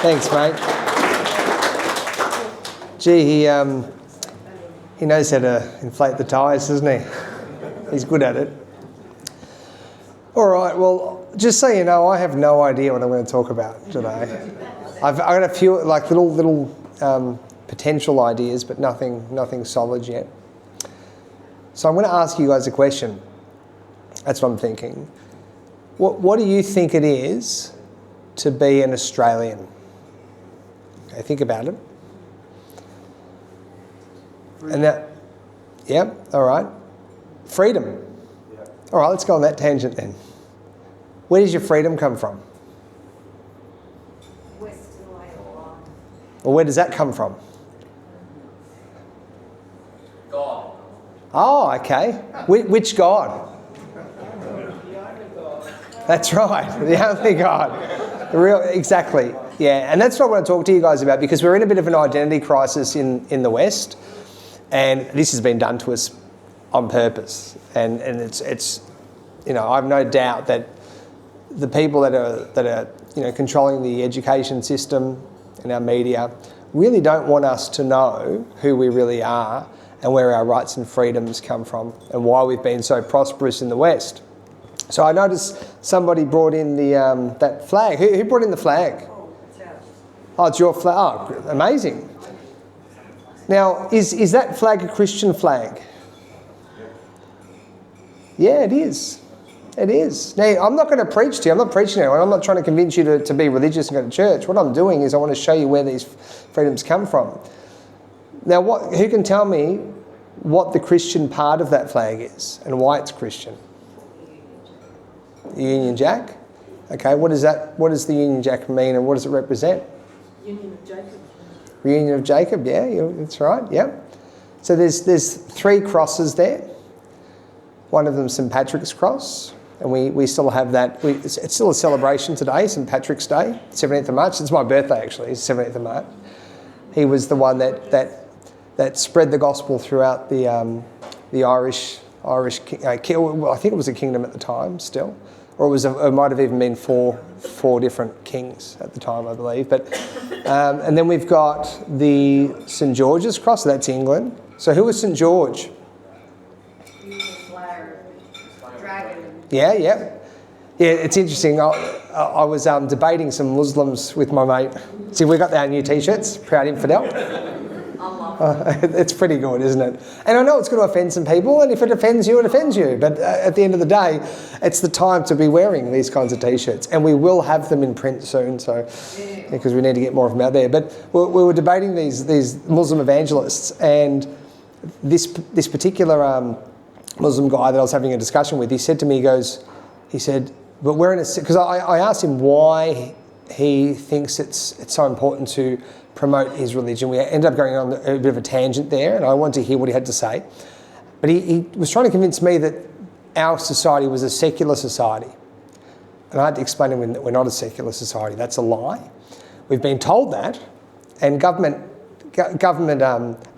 Thanks, mate. Gee, he knows how to inflate the tyres, doesn't he? He's good at it. All right, well, just so you know, I have no idea what I'm going to talk about today. I've got a few little potential ideas, but nothing solid yet. So I'm going to ask you guys a question. That's what I'm thinking. What do you think it is to be an Australian? Okay, think about it. And that, yeah, all right. Freedom. Yeah. All right, let's go on that tangent then. Where does your freedom come from? Western way of life. Well, where does that come from? God. Oh, okay. Which God? That's right, the only God. Exactly, yeah. And that's what I want to talk to you guys about, because we're in a bit of an identity crisis in the West, and this has been done to us on purpose. And it's you know, I have no doubt that the people that are you know, controlling the education system and our media really don't want us to know who we really are and where our rights and freedoms come from and why we've been so prosperous in the West. So I noticed somebody brought in the that flag. Who brought in the flag? Oh, it's your flag. Oh, amazing. Now, is that flag a Christian flag? Yeah, it is. It is. Now, I'm not going to preach to you. I'm not preaching to anyone. I'm not trying to convince you to be religious and go to church. What I'm doing is I want to show you where these freedoms come from. Now, who can tell me what the Christian part of that flag is and why it's Christian? The Union Jack? Okay, what does the Union Jack mean and what does it represent? Union of Jacob. Reunion of Jacob, yeah, that's right, yeah. So there's 3 crosses there. One of them St Patrick's Cross, and we still have that. It's still a celebration today, St Patrick's Day, 17th of March. It's my birthday actually, it's 17th of March. He was the one that spread the gospel throughout the Irish. I think it was a kingdom at the time still, or it might have even been four different kings at the time, I believe. But and then we've got the St George's Cross. So that's England. So who was St George? He was a slayer. Dragon. Yeah. It's interesting. I was debating some Muslims with my mate. See, we got our new T-shirts, Proud Infidel. It's pretty good, isn't it? And I know it's going to offend some people, and if it offends you, it offends you. But at the end of the day, it's the time to be wearing these kinds of T-shirts. And we will have them in print soon, so because we need to get more of them out there. But we were debating these Muslim evangelists, and this particular Muslim guy that I was having a discussion with, he said to me, he said, but we're in a... Because I asked him why he thinks it's so important to promote his religion. We ended up going on a bit of a tangent there, and I wanted to hear what he had to say. But he was trying to convince me that our society was a secular society. And I had to explain to him that we're not a secular society. That's a lie. We've been told that, and government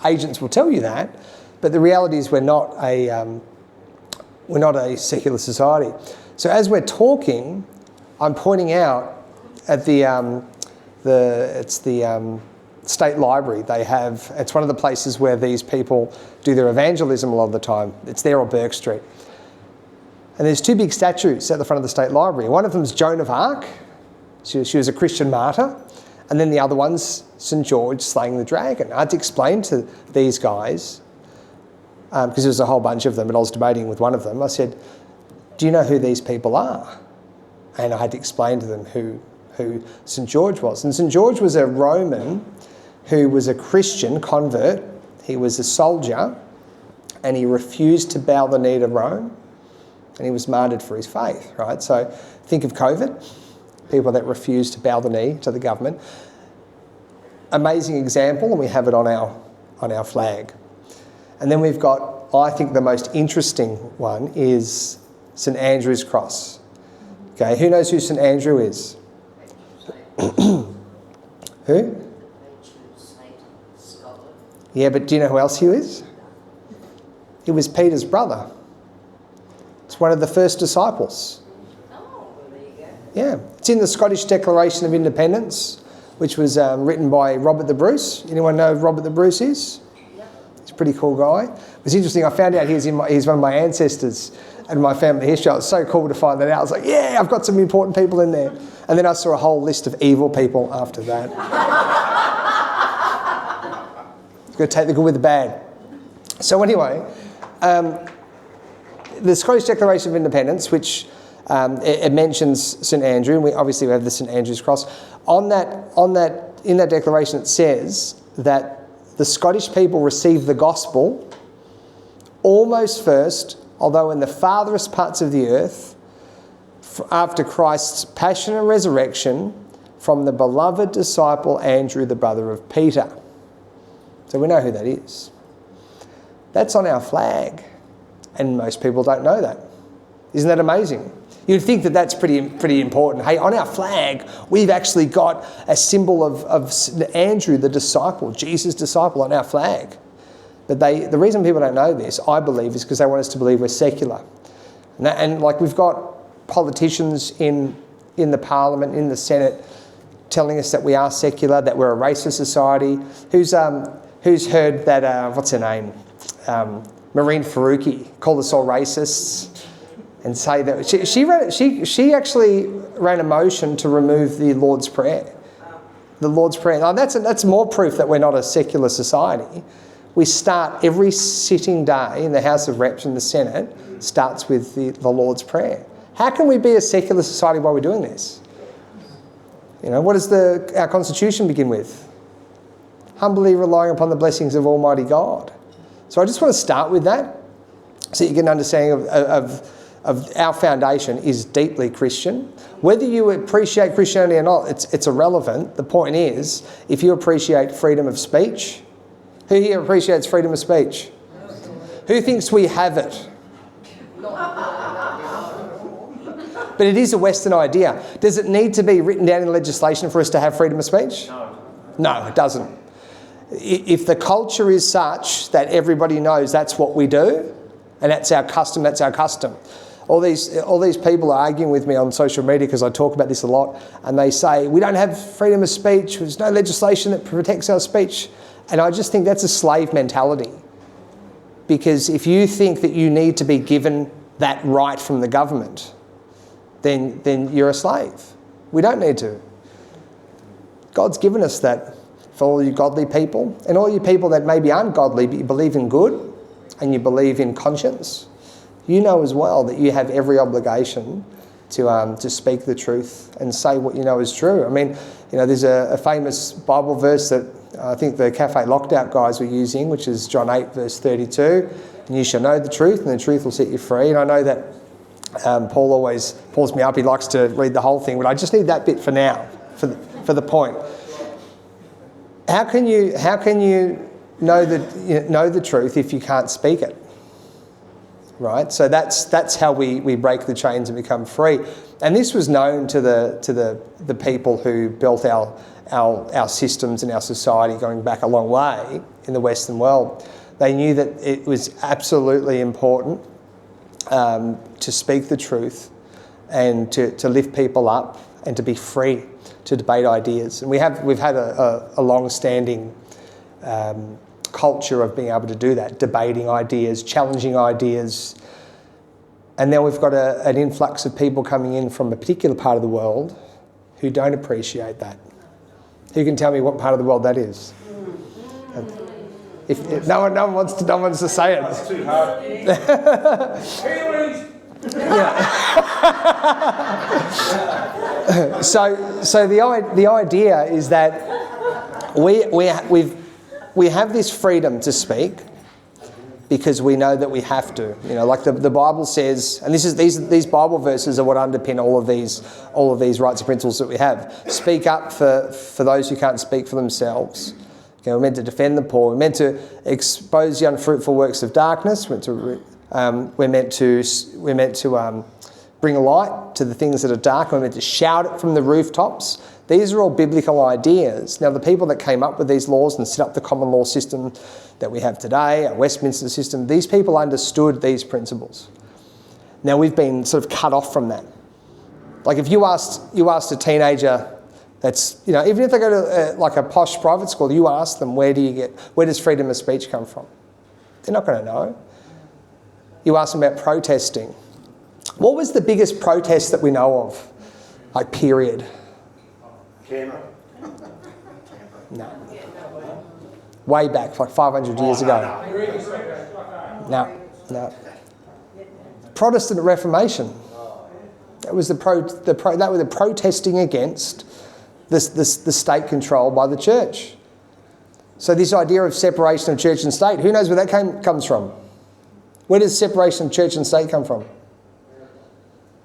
agents will tell you that, but the reality is we're not a secular society. So as we're talking, I'm pointing out at the State Library. It's one of the places where these people do their evangelism a lot of the time. It's there on Burke Street. And there's 2 big statues at the front of the State Library. One of them is Joan of Arc. She was a Christian martyr. And then the other one's St George slaying the dragon. I had to explain to these guys, because there was a whole bunch of them, but I was debating with one of them. I said, do you know who these people are? And I had to explain to them who St George was. And St George was a Roman who was a Christian convert. He was a soldier, and he refused to bow the knee to Rome, and he was martyred for his faith, right? So think of COVID, people that refuse to bow the knee to the government. Amazing example, and we have it on our flag. And then we've got, I think the most interesting one is St Andrew's Cross. Okay, who knows who St Andrew is? Who? Yeah, but do you know who else he is? He was Peter's brother. It's one of the first disciples. Oh, there you go. Yeah, it's in the Scottish Declaration of Independence. which was written by Robert the Bruce. Anyone know who Robert the Bruce is? He's a pretty cool guy. It's interesting, I found out he's one of my ancestors in my family history. It was so cool to find that out. I was like, yeah, I've got some important people in there. And then I saw a whole list of evil people after that. You've got to take the good with the bad. So anyway, the Scottish Declaration of Independence, which it mentions St Andrew, and we obviously have the St Andrew's Cross. In that declaration, it says that the Scottish people received the gospel almost first, although in the farthest parts of the earth, after Christ's passion and resurrection, from the beloved disciple Andrew, the brother of Peter. So we know who that is. That's on our flag, and most people don't know that. Isn't that amazing? You'd think that that's pretty important. Hey, on our flag, we've actually got a symbol of Andrew, the disciple, Jesus' disciple, on our flag. But the reason people don't know this, I believe, is because they want us to believe we're secular. And like we've got politicians in the Parliament, in the Senate, telling us that we are secular, that we're a racist society. Who's heard that? What's her name? Maureen Faruqi called us all racists. And say that she actually ran a motion to remove the Lord's Prayer. The Lord's Prayer. Now that's more proof that we're not a secular society. We start every sitting day in the House of Reps and the Senate starts with the Lord's Prayer. How can we be a secular society while we're doing this? You know, what does our Constitution begin with? Humbly relying upon the blessings of Almighty God. So I just want to start with that so you get an understanding of our foundation is deeply Christian. Whether you appreciate Christianity or not, it's irrelevant. The point is, if you appreciate freedom of speech, who here appreciates freedom of speech? Who thinks we have it? But it is a Western idea. Does it need to be written down in legislation for us to have freedom of speech? No, it doesn't. If the culture is such that everybody knows that's what we do, and that's our custom, All these people are arguing with me on social media because I talk about this a lot, and they say, we don't have freedom of speech, there's no legislation that protects our speech. And I just think that's a slave mentality. Because if you think that you need to be given that right from the government, then you're a slave. We don't need to. God's given us that for all you godly people, and all you people that maybe aren't godly, but you believe in good and you believe in conscience. You know as well that you have every obligation to speak the truth and say what you know is true. I mean, you know, there's a famous Bible verse that I think the Cafe Locked-Out guys were using, which is John 8, verse 32. And you shall know the truth, and the truth will set you free. And I know that Paul always pulls me up. He likes to read the whole thing, but I just need that bit for now, for the point. How can you know the truth if you can't speak it? Right, so that's how we break the chains and become free. And this was known to the people who built our systems and our society going back a long way in the Western world. They knew that it was absolutely important to speak the truth and to lift people up and to be free to debate ideas. And we've had a long-standing culture of being able to do that, debating ideas, challenging ideas. And now we've got an influx of people coming in from a particular part of the world who don't appreciate that. Who can tell me what part of the world that is? If no one wants to say it. That's too hard. Yeah. So the idea is that we have this freedom to speak because we know that we have to. You know, like the Bible says, and these Bible verses are what underpin all of these rights and principles that we have. Speak up for those who can't speak for themselves. Okay, we're meant to defend the poor. We're meant to expose the unfruitful works of darkness. We're meant to bring light to the things that are dark. We're meant to shout it from the rooftops. These are all biblical ideas. Now, the people that came up with these laws and set up the common law system that we have today, our Westminster system, these people understood these principles. Now, we've been sort of cut off from that. Like if you asked a teenager That's, even if they go to like a posh private school, you ask them, where does freedom of speech come from? They're not going to know. You ask them about protesting. What was the biggest protest that we know of? Like, period? Canberra. No. Way back, like 500 years ago. No. Protestant Reformation. That was that was the protesting against the state control by the church. So this idea of separation of church and state, who knows where that comes from? Where does separation of church and state come from?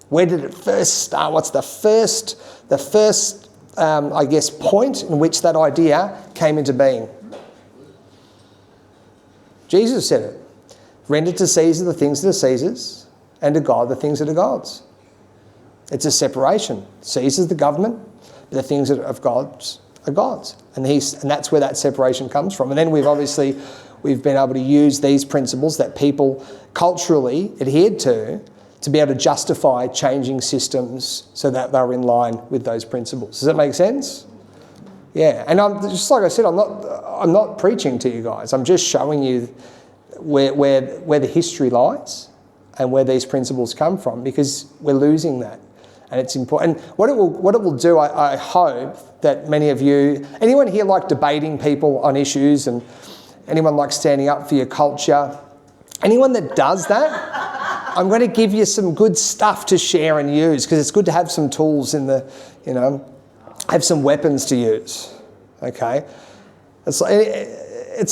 Where did it first start? What's the first I guess, point in which that idea came into being? Jesus said it. Render to Caesar the things that are Caesar's, and to God the things that are God's. It's a separation. Caesar's the government, but the things that are of God's are God's. And that's where that separation comes from. And then we've been able to use these principles that people culturally adhered to be able to justify changing systems so that they're in line with those principles. Does that make sense? Yeah. And I'm just like I said, I'm not preaching to you guys. I'm just showing you where the history lies and where these principles come from, because we're losing that. And it's important. And what it will do, I hope that many of you, anyone here like debating people on issues, and anyone like standing up for your culture, anyone that does that, I'm going to give you some good stuff to share and use, because it's good to have some tools have some weapons to use. Okay? It's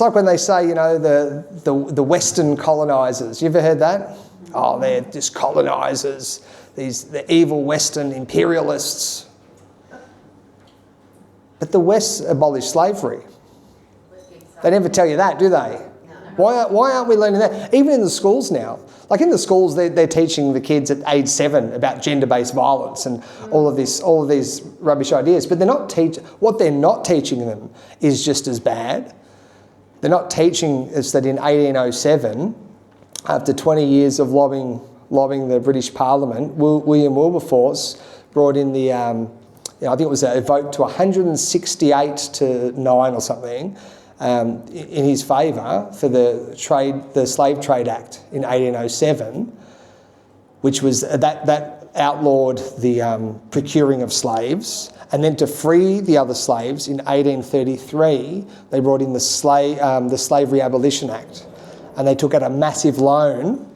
like when they say, the Western colonisers. You ever heard that? Oh, they're just colonisers. The evil Western imperialists. But the West abolished slavery. They never tell you that, do they? Why aren't we learning that? Even in the schools now. Like in the schools, they're teaching the kids at age 7 about gender-based violence and all of these rubbish ideas. But what they're not teaching them is just as bad. They're not teaching us that in 1807, after 20 years of lobbying the British Parliament, William Wilberforce brought in the, I think it was a vote to 168 to 9 or something, in his favour for the Slave Trade Act in 1807, which was that outlawed the procuring of slaves, and then to free the other slaves in 1833, they brought in the Slavery Abolition Act, and they took out a massive loan.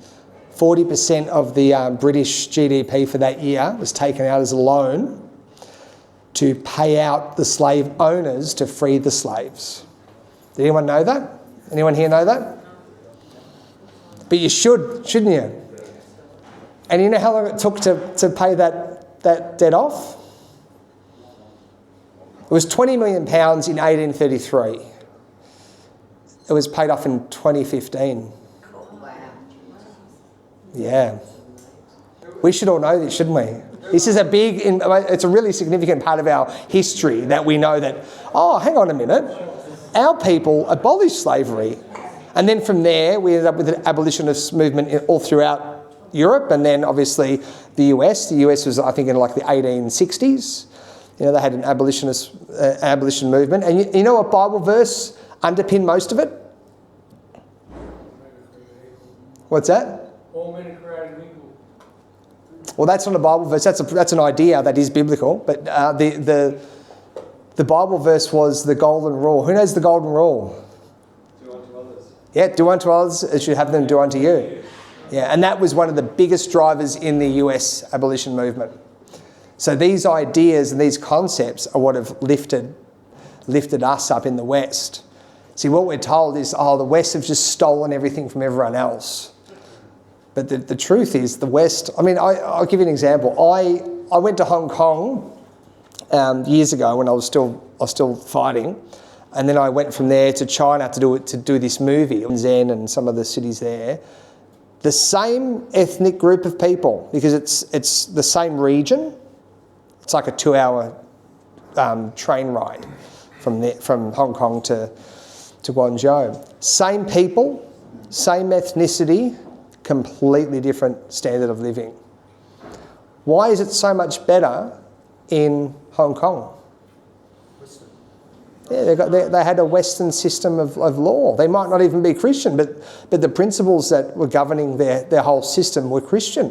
40% of the British GDP for that year was taken out as a loan to pay out the slave owners to free the slaves. Did anyone know that? Anyone here know that? But you shouldn't you? And you know how long it took to pay that debt off? It was £20 million in 1833. It was paid off in 2015. Yeah. We should all know this, shouldn't we? This is it's a really significant part of our history that we know that, hang on a minute, our people abolished slavery. And then from there, we ended up with an abolitionist movement all throughout Europe, and then obviously the US. The US was, I think, in like the 1860s. They had an abolition movement. And you know what Bible verse underpinned most of it? What's that? All men are created equal. Well, that's not a Bible verse. That's an idea that is biblical. But the Bible verse was the golden rule. Who knows the golden rule? Do unto others. Yeah, do unto others as you have them do unto you. Yeah, and that was one of the biggest drivers in the US abolition movement. So these ideas and these concepts are what have lifted us up in the West. See, what we're told is, the West have just stolen everything from everyone else. But the truth is, the West, I'll give you an example. I went to Hong Kong years ago when I was still fighting, and then I went from there to China to do this movie, Zen and some of the cities there. The same ethnic group of people, because it's the same region. It's like a 2-hour train ride from Hong Kong to Guangzhou. Same people, same ethnicity, completely different standard of living. Why is it so much better in Hong Kong? Yeah, they had a Western system of law. They might not even be Christian, but the principles that were governing their whole system were Christian,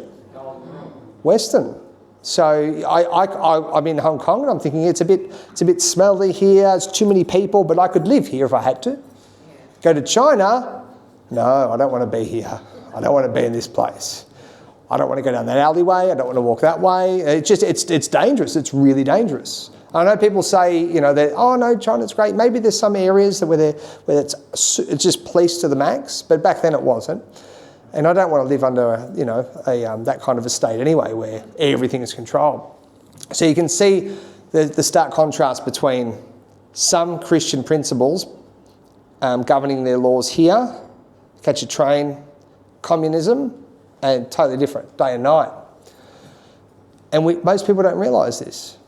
Western. So I'm in Hong Kong and I'm thinking it's a bit smelly here. It's too many people, but I could live here if I had to. Go to China. No, I don't want to be here. I don't want to be in this place. I don't want to go down that alleyway. I don't want to walk that way. It's dangerous. It's really dangerous. I know people say, that, oh no, China's great. Maybe there's some areas where it's just policed to the max, but back then it wasn't. And I don't want to live under, that kind of a state anyway, where everything is controlled. So you can see the stark contrast between some Christian principles governing their laws here, catch a train, communism, and totally different, day and night. And most people don't realise this.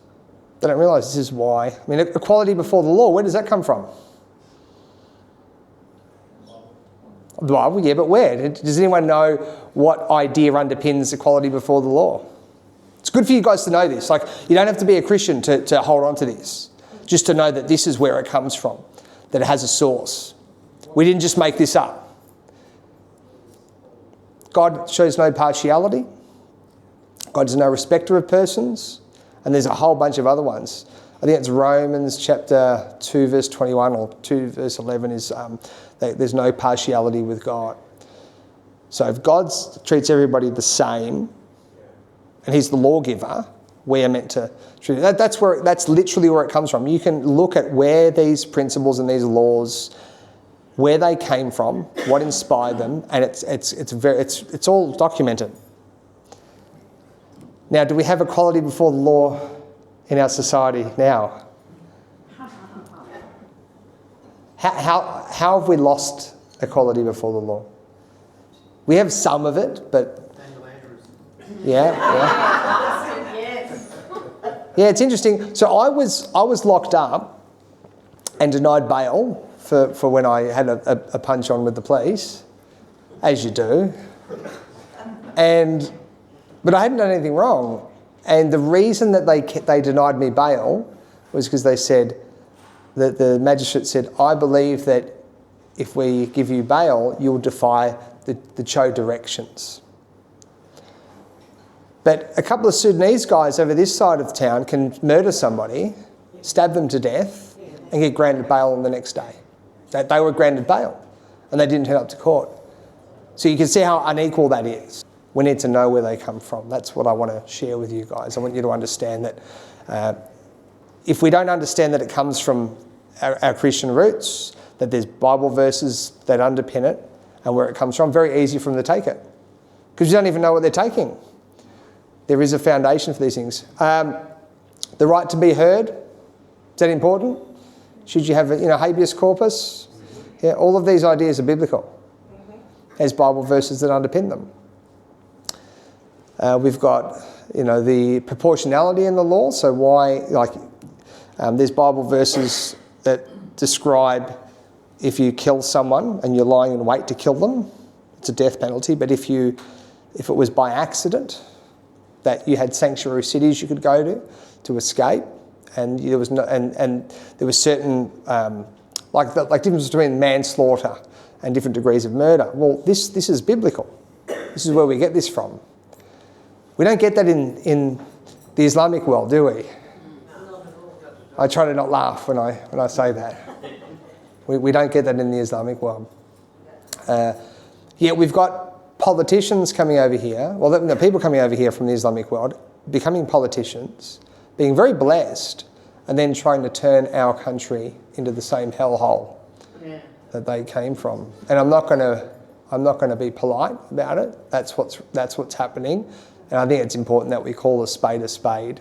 They don't realise this is why. I mean, equality before the law, where does that come from? The Bible, yeah, but where? Does anyone know what idea underpins equality before the law? It's good for you guys to know this. Like, you don't have to be a Christian to hold on to this. Just to know that this is where it comes from, that it has a source. We didn't just make this up. God shows no partiality. God is no respecter of persons. And there's a whole bunch of other ones. I think it's Romans chapter 2 verse 21 or 2 verse 11 is there's no partiality with God. So if God treats everybody the same and he's the lawgiver, we are meant to treat it. That's literally where it comes from. You can look at where these principles and these laws, where they came from, what inspired them, and it's all documented. Now, do we have equality before the law in our society now? How have we lost equality before the law? We have some of it, but yeah. Yeah, it's interesting. So I was locked up and denied bail for when I had a punch on with the police, as you do. But I hadn't done anything wrong. And the reason that they denied me bail was because they said, that the magistrate said, I believe that if we give you bail, you'll defy the Cho directions. But a couple of Sudanese guys over this side of town can murder somebody, stab them to death, and get granted bail on the next day. They were granted bail, and they didn't turn up to court. So you can see how unequal that is. We need to know where they come from. That's what I want to share with you guys. I want you to understand that if we don't understand that it comes from our Christian roots, that there's Bible verses that underpin it and where it comes from, very easy for them to take it. Because you don't even know what they're taking. There is a foundation for these things. The right to be heard, is that important? Should you have habeas corpus? Yeah, all of these ideas are biblical. There's Bible verses that underpin them. We've got, the proportionality in the law. So why, there's Bible verses that describe if you kill someone and you're lying in wait to kill them, it's a death penalty. But if it was by accident, that you had sanctuary cities you could go to escape, and there was no, and there was certain like difference between manslaughter and different degrees of murder. Well, this is biblical. This is where we get this from. We don't get that in the Islamic world, do we? I try to not laugh when I say that. We don't get that in the Islamic world. Yet we've got politicians coming over here, the people coming over here from the Islamic world, becoming politicians, being very blessed, and then trying to turn our country into the same hellhole that they came from. And I'm not going to be polite about it. That's what's happening. And I think it's important that we call a spade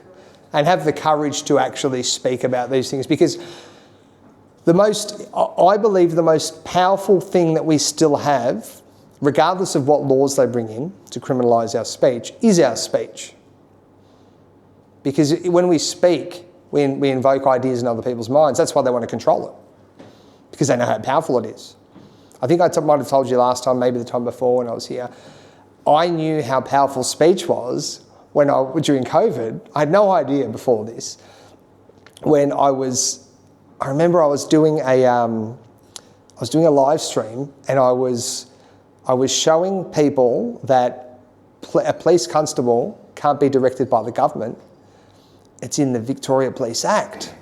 and have the courage to actually speak about these things, because I believe the most powerful thing that we still have, regardless of what laws they bring in to criminalise our speech, is our speech. Because when we speak, we invoke ideas in other people's minds. That's why they want to control it, because they know how powerful it is. I think I might have told you last time, maybe the time before when I was here, I knew how powerful speech was during COVID. I had no idea before this. When I was I remember I was doing a live stream, and I was showing people that a police constable can't be directed by the government. It's in the Victoria Police Act.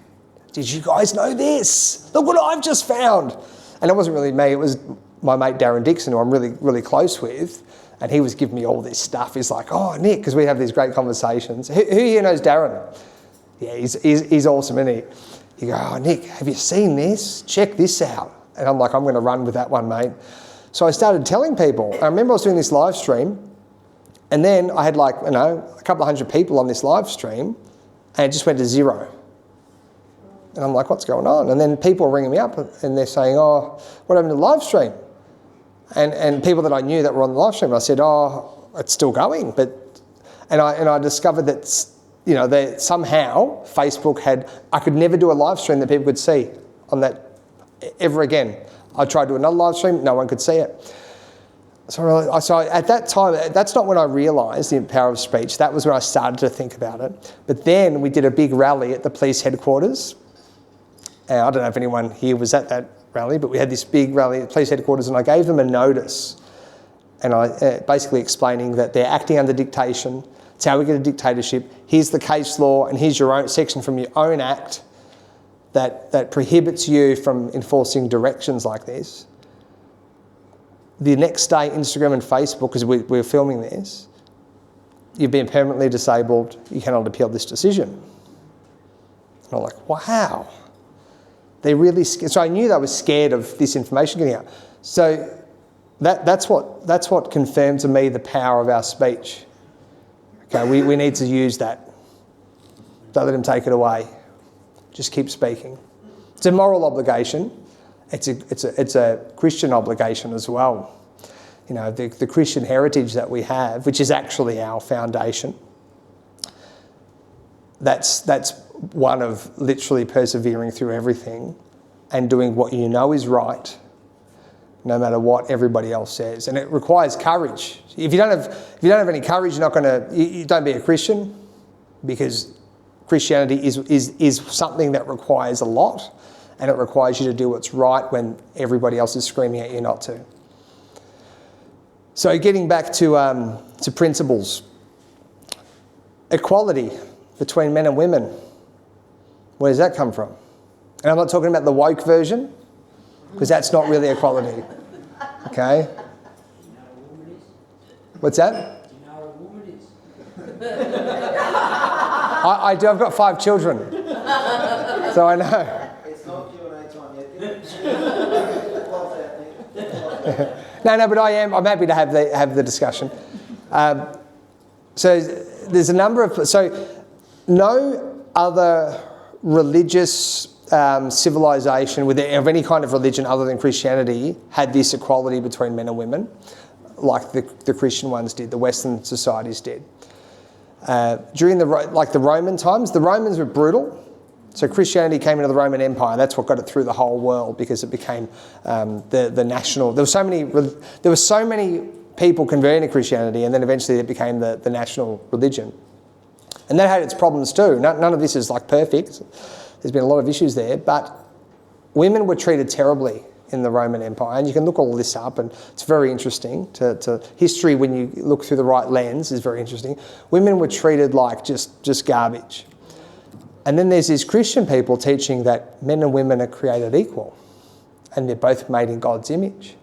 Did you guys know this? Look what I've just found. And it wasn't really me, it was my mate Darren Dixon, who I'm really, really close with. And he was giving me all this stuff. He's like, oh, Nick, because we have these great conversations. Who here knows Darren? Yeah, he's awesome, isn't he? You go, oh, Nick, have you seen this? Check this out. And I'm like, I'm going to run with that one, mate. So I started telling people. I remember I was doing this live stream, and then I had a couple of hundred people on this live stream, and it just went to 0. And I'm like, what's going on? And then people are ringing me up, and they're saying, oh, what happened to the live stream? And people that I knew that were on the live stream, I said, oh, it's still going. And I discovered that, that somehow Facebook I could never do a live stream that people could see on that ever again. I tried to do another live stream, no one could see it. So at that time, that's not when I realised the power of speech. That was when I started to think about it. But then we did a big rally at the police headquarters. And I don't know if anyone here was at that rally, but we had this big rally at police headquarters, and I gave them a notice, and I basically explaining that they're acting under dictation. It's how we get a dictatorship. Here's the case law, and here's your own section from your own act that prohibits you from enforcing directions like this. The next day, Instagram and Facebook, because we were filming this, you've been permanently disabled, you cannot appeal this decision. And I'm like, wow. They're really scared. So I knew they were scared of this information getting out. So that's what confirmed to me the power of our speech. Okay, we need to use that. Don't let them take it away. Just keep speaking. It's a moral obligation. It's a Christian obligation as well. The Christian heritage that we have, which is actually our foundation. That's one of literally persevering through everything and doing what you know is right, no matter what everybody else says. And it requires courage. If you don't have any courage, you don't be a Christian, because Christianity is something that requires a lot, and it requires you to do what's right when everybody else is screaming at you not to. So getting back to principles. Equality between men and women. Where does that come from? And I'm not talking about the woke version, because that's not really equality. Okay? What's that? Do you know what a woman is? I do. I've got 5 children. So I know. It's not Q&A time yet. No, but I'm happy to have the discussion. So there's a number of... So no other religious civilization of any kind of religion other than Christianity had this equality between men and women like the Christian ones did, the Western societies did. During the Roman times, the Romans were brutal. So Christianity came into the Roman Empire. That's what got it through the whole world, because it became the national... There were so many people converting to Christianity, and then eventually it became the national religion. And that had its problems too. None of this is perfect. There's been a lot of issues there, but women were treated terribly in the Roman Empire, and you can look all this up, and it's very interesting. To history, when you look through the right lens, is very interesting. Women were treated like just garbage. And then there's these Christian people teaching that men and women are created equal, and they're both made in God's image.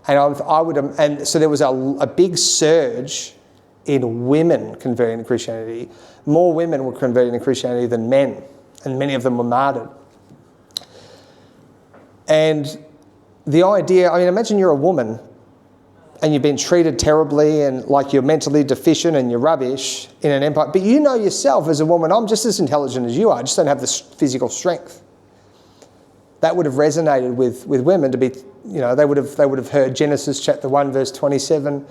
And so there was a big surge in women converting to Christianity. More women were converting to Christianity than men, and many of them were martyred. And the idea, imagine you're a woman and you've been treated terribly and like you're mentally deficient and you're rubbish in an empire, but you know yourself as a woman, I'm just as intelligent as you are, I just don't have the physical strength. That would have resonated with women to be, they would have heard Genesis chapter 1 verse 27.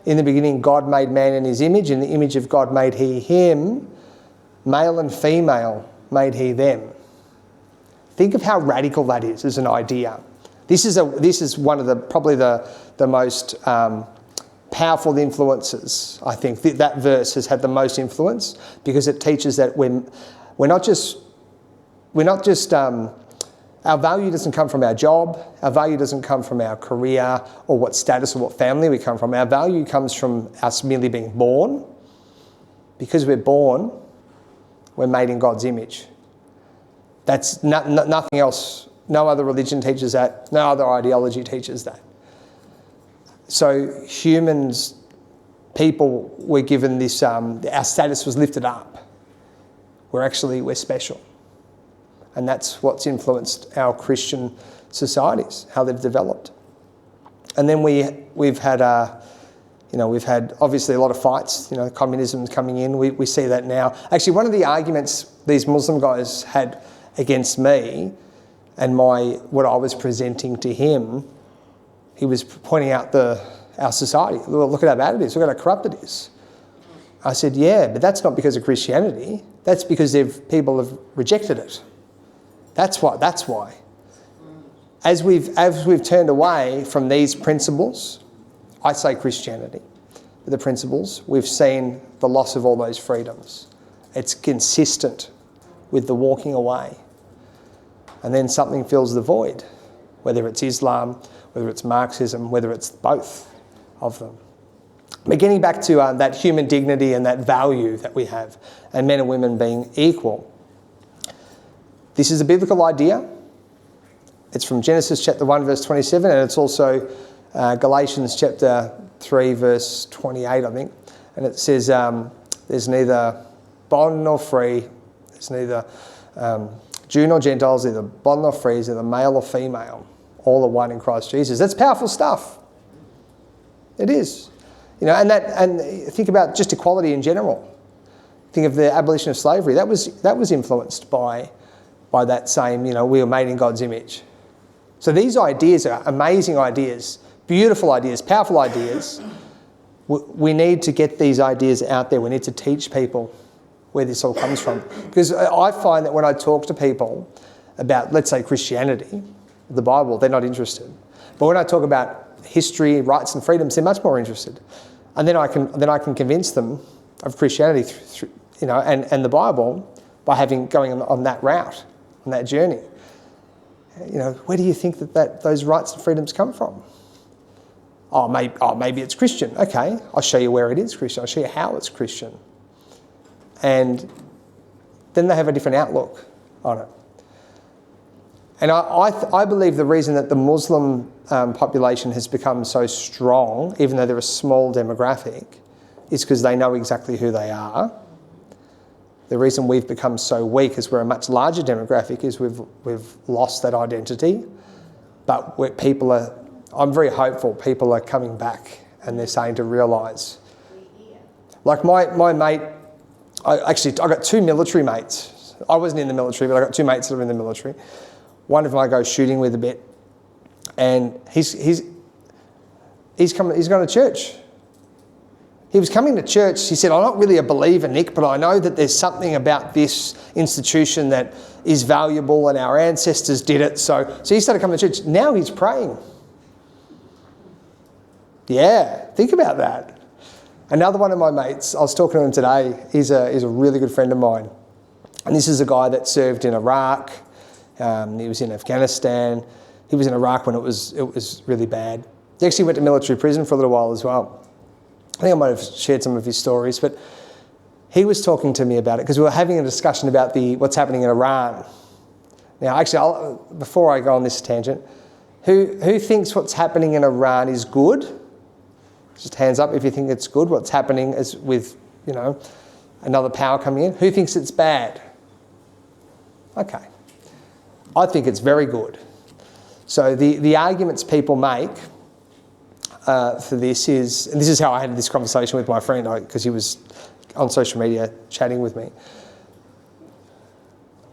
In the beginning, God made man in his image. In the image of God made he him. Male and female made he them. Think of how radical that is as an idea. This is one of probably the most powerful influences. I think that verse has had the most influence, because it teaches that we're not just we're not just, our value doesn't come from our job, our value doesn't come from our career or what status or what family we come from. Our value comes from us merely being born. Because we're born, we're made in God's image. That's nothing else. No other religion teaches that. No other ideology teaches that. So humans, people were given this, our status was lifted up. We're special. And that's what's influenced our Christian societies, how they've developed. And then we've had obviously a lot of fights, communism's coming in. We see that now. Actually, one of the arguments these Muslim guys had against me and what I was presenting to him, he was pointing out our society. Look at how bad it is. Look at how corrupt it is. I said, yeah, but that's not because of Christianity. That's because people have rejected it. That's why. As we've turned away from these principles, I say Christianity, but the principles, we've seen the loss of all those freedoms. It's consistent with the walking away. And then something fills the void, whether it's Islam, whether it's Marxism, whether it's both of them. But getting back to that human dignity and that value that we have, and men and women being equal. This is a biblical idea. It's from Genesis chapter 1 verse 27, and it's also Galatians chapter 3 verse 28, I think. And it says, there's neither bond nor free, there's neither Jew nor Gentiles, neither bond nor free, neither male or female. All are one in Christ Jesus. That's powerful stuff. It is. And think about just equality in general. Think of the abolition of slavery. That was influenced by that same, we were made in God's image. So these ideas are amazing ideas, beautiful ideas, powerful ideas. We need to get these ideas out there. We need to teach people where this all comes from. Because I find that when I talk to people about, let's say, Christianity, the Bible, they're not interested. But when I talk about history, rights and freedoms, they're much more interested. And then I can convince them of Christianity through, and the Bible by going on that route, on that journey. Where do you think that those rights and freedoms come from? Maybe it's Christian. Okay, I'll show you where it is Christian. I'll show you how it's Christian. And then they have a different outlook on it. And I believe the reason that the Muslim population has become so strong, even though they're a small demographic, is because they know exactly who they are. The reason we've become so weak is we're a much larger demographic is we've lost that identity. But I'm very hopeful people are coming back and they're starting to realise. Like my mate, I got two military mates. I wasn't in the military, but I got two mates that are in the military. One of them I go shooting with a bit, and he's going to church. He was coming to church. He said, I'm not really a believer, Nick, but I know that there's something about this institution that is valuable and our ancestors did it. So he started coming to church. Now he's praying. Yeah, think about that. Another one of my mates, I was talking to him today, he's a really good friend of mine. And this is a guy that served in Iraq. He was in Afghanistan. He was in Iraq when it was really bad. He actually went to military prison for a little while as well. I think I might have shared some of his stories, but he was talking to me about it because we were having a discussion about what's happening in Iran. Now, actually, before I go on this tangent, who thinks what's happening in Iran is good? Just hands up if you think it's good. What's happening is with, another power coming in. Who thinks it's bad? Okay. I think it's very good. So the arguments people make for this is, and this is how I had this conversation with my friend because he was on social media chatting with me.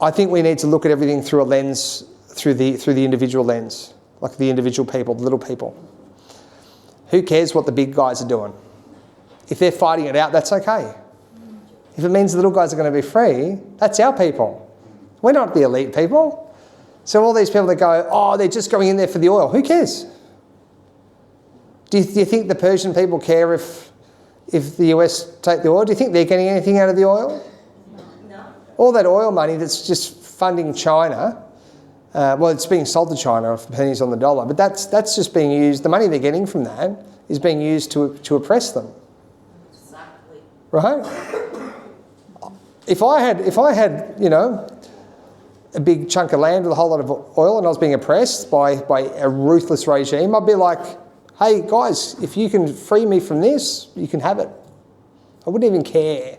I think we need to look at everything through a lens, through the individual lens, like the individual people, the little people. Who cares what the big guys are doing? If they're fighting it out, that's okay. If it means the little guys are going to be free, that's our people. We're not the elite people. So all these people that go, they're just going in there for the oil. Who cares? Do you think the Persian people care if the US take the oil? Do you think they're getting anything out of the oil? No. All that oil money that's just funding China. Well, it's being sold to China for pennies on the dollar, but that's just being used. The money they're getting from that is being used to oppress them. Exactly. Right? If I had, you know, a big chunk of land with a whole lot of oil and I was being oppressed by a ruthless regime, I'd be like, hey guys, if you can free me from this, you can have it. I wouldn't even care.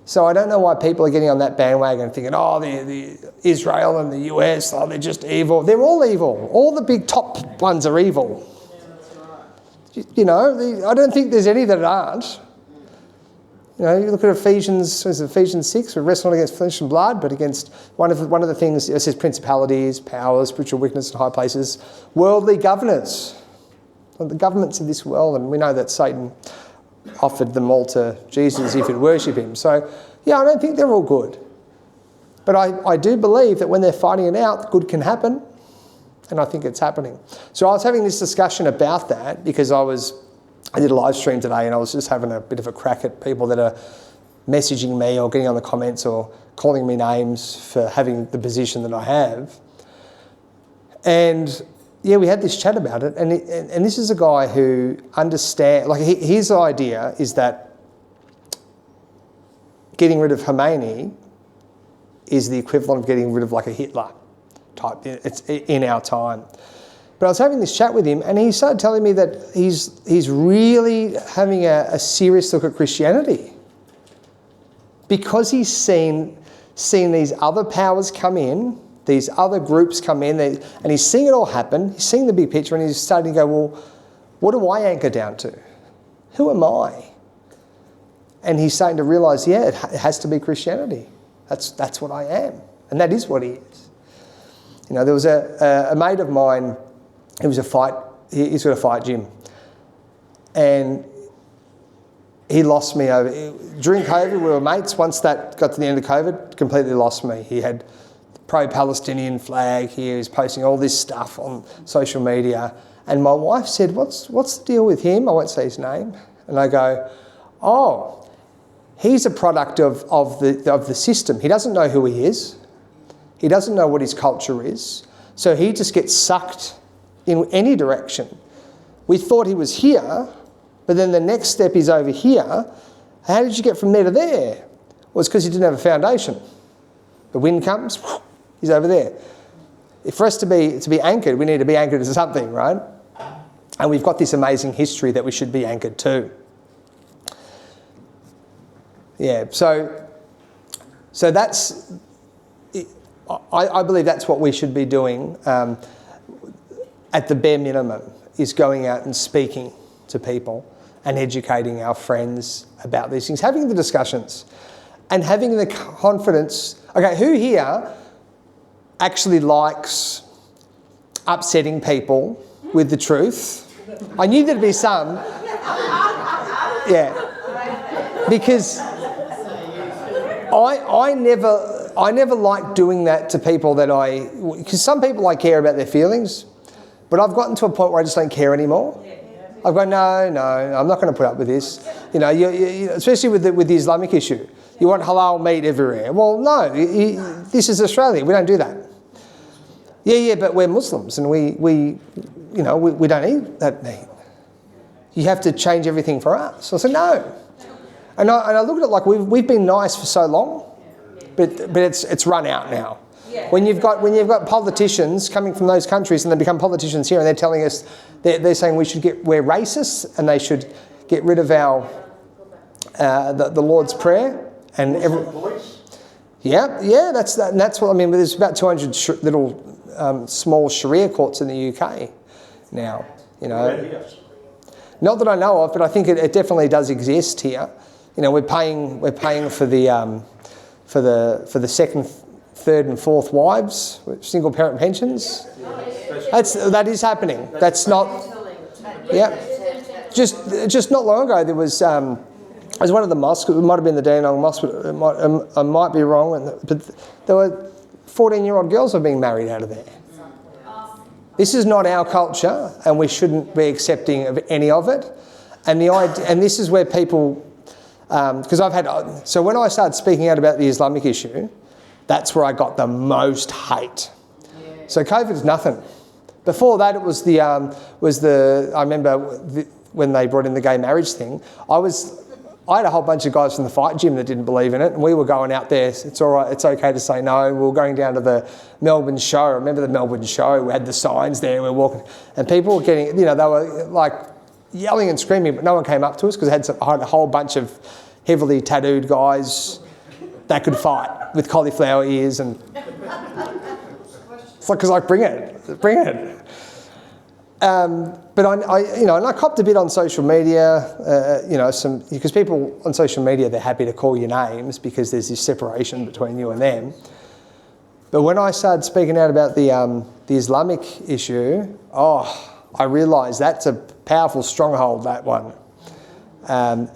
So I don't know why people are getting on that bandwagon thinking, oh, the Israel and the US, oh, they're just evil. They're all evil. All the big top ones are evil. You know, I don't think there's any that aren't. You know, you look at Ephesians 6, we wrestle not against flesh and blood, but against one of the things, it says principalities, powers, spiritual weakness in high places, worldly governors, the governments of this world, and we know that Satan offered them all to Jesus if he'd worship him. So, yeah, I don't think they're all good. But I do believe that when they're fighting it out, good can happen, and I think it's happening. So I was having this discussion about that because I did a live stream today and I was just having a bit of a crack at people that are messaging me or getting on the comments or calling me names for having the position that I have. And yeah, we had this chat about it, and this is a guy who understands, like his idea is that getting rid of Khomeini is the equivalent of getting rid of like a Hitler type. It's in our time. But I was having this chat with him, and he started telling me that he's really having a serious look at Christianity because he's seen these other powers come in, these other groups come in, and he's seeing it all happen. He's seeing the big picture, and he's starting to go, well, what do I anchor down to? Who am I? And he's starting to realise, yeah, it has to be Christianity. That's what I am, and that is what he is. You know, there was a mate of mine. It was a fight. He's got a fight gym, and he lost me over during COVID. We were mates. Once that got to the end of COVID, completely lost me. He had the pro-Palestinian flag. He was posting all this stuff on social media, and my wife said, "What's the deal with him?" I won't say his name, and I go, "Oh, he's a product of the system. He doesn't know who he is. He doesn't know what his culture is, so he just gets sucked in any direction. We thought he was here, but then the next step is over here. How did you get from there to there? Well, it's because he didn't have a foundation. The wind comes, he's over there. For us to be anchored, we need to be anchored to something, right? And we've got this amazing history that we should be anchored to. Yeah, so that's, I believe that's what we should be doing. At the bare minimum, is going out and speaking to people and educating our friends about these things, having the discussions and having the confidence. Okay, who here actually likes upsetting people with the truth? I knew there'd be some. Yeah. Because I never liked doing that to people because some people I care about their feelings. But I've gotten to a point where I just don't care anymore. I've gone, no, I'm not going to put up with this. You know, you especially with the Islamic issue. You want halal meat everywhere. Well, no, this is Australia. We don't do that. Yeah, but we're Muslims and we don't eat that meat. You have to change everything for us. I said, no. And I look at it like we've been nice for so long, but it's run out now. When you've got politicians coming from those countries and they become politicians here and they're telling us, they're saying we're racist and they should get rid of our the Lord's Prayer and that's what I mean. There's about 200 little small Sharia courts in the UK now. You know, not that I know of, but I think it definitely does exist here. You know, we're paying for the second, third and fourth wives, single parent pensions. That is happening. That's not. Yeah. Just not long ago, there was one of the mosques. It might have been the Dandenong Mosque, but I might be wrong. But there were 14-year-old girls were being married out of there. This is not our culture, and we shouldn't be accepting of any of it. And this is where people, because so when I started speaking out about the Islamic issue, That's where I got the most hate. So COVID's nothing. Before that, it was I remember when they brought in the gay marriage thing, I had a whole bunch of guys from the fight gym that didn't believe in it, and we were going out there, it's all right, it's okay to say no. We were going down to the Melbourne show. I remember the Melbourne show, we had the signs there, we were walking, and people were getting, they were like yelling and screaming, but no one came up to us because I had a whole bunch of heavily tattooed guys that could fight with cauliflower ears, and it's like, because bring it. But I copped a bit on social media, because people on social media, they're happy to call you names because there's this separation between you and them. But when I started speaking out about the Islamic issue, I realised that's a powerful stronghold, that one. And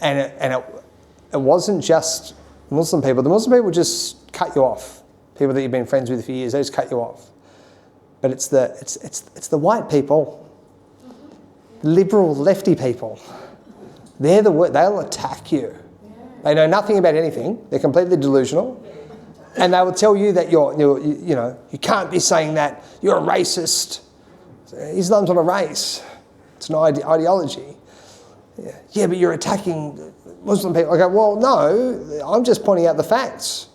it wasn't just Muslim people. The Muslim people just cut you off. People that you've been friends with for years, they just cut you off. But it's the white people, liberal, lefty people. They'll attack you. They know nothing about anything. They're completely delusional, and they will tell you that you can't be saying that. You're a racist. Islam's not a race. It's an ideology. Yeah, but you're attacking Muslim people. I go, well, no, I'm just pointing out the facts.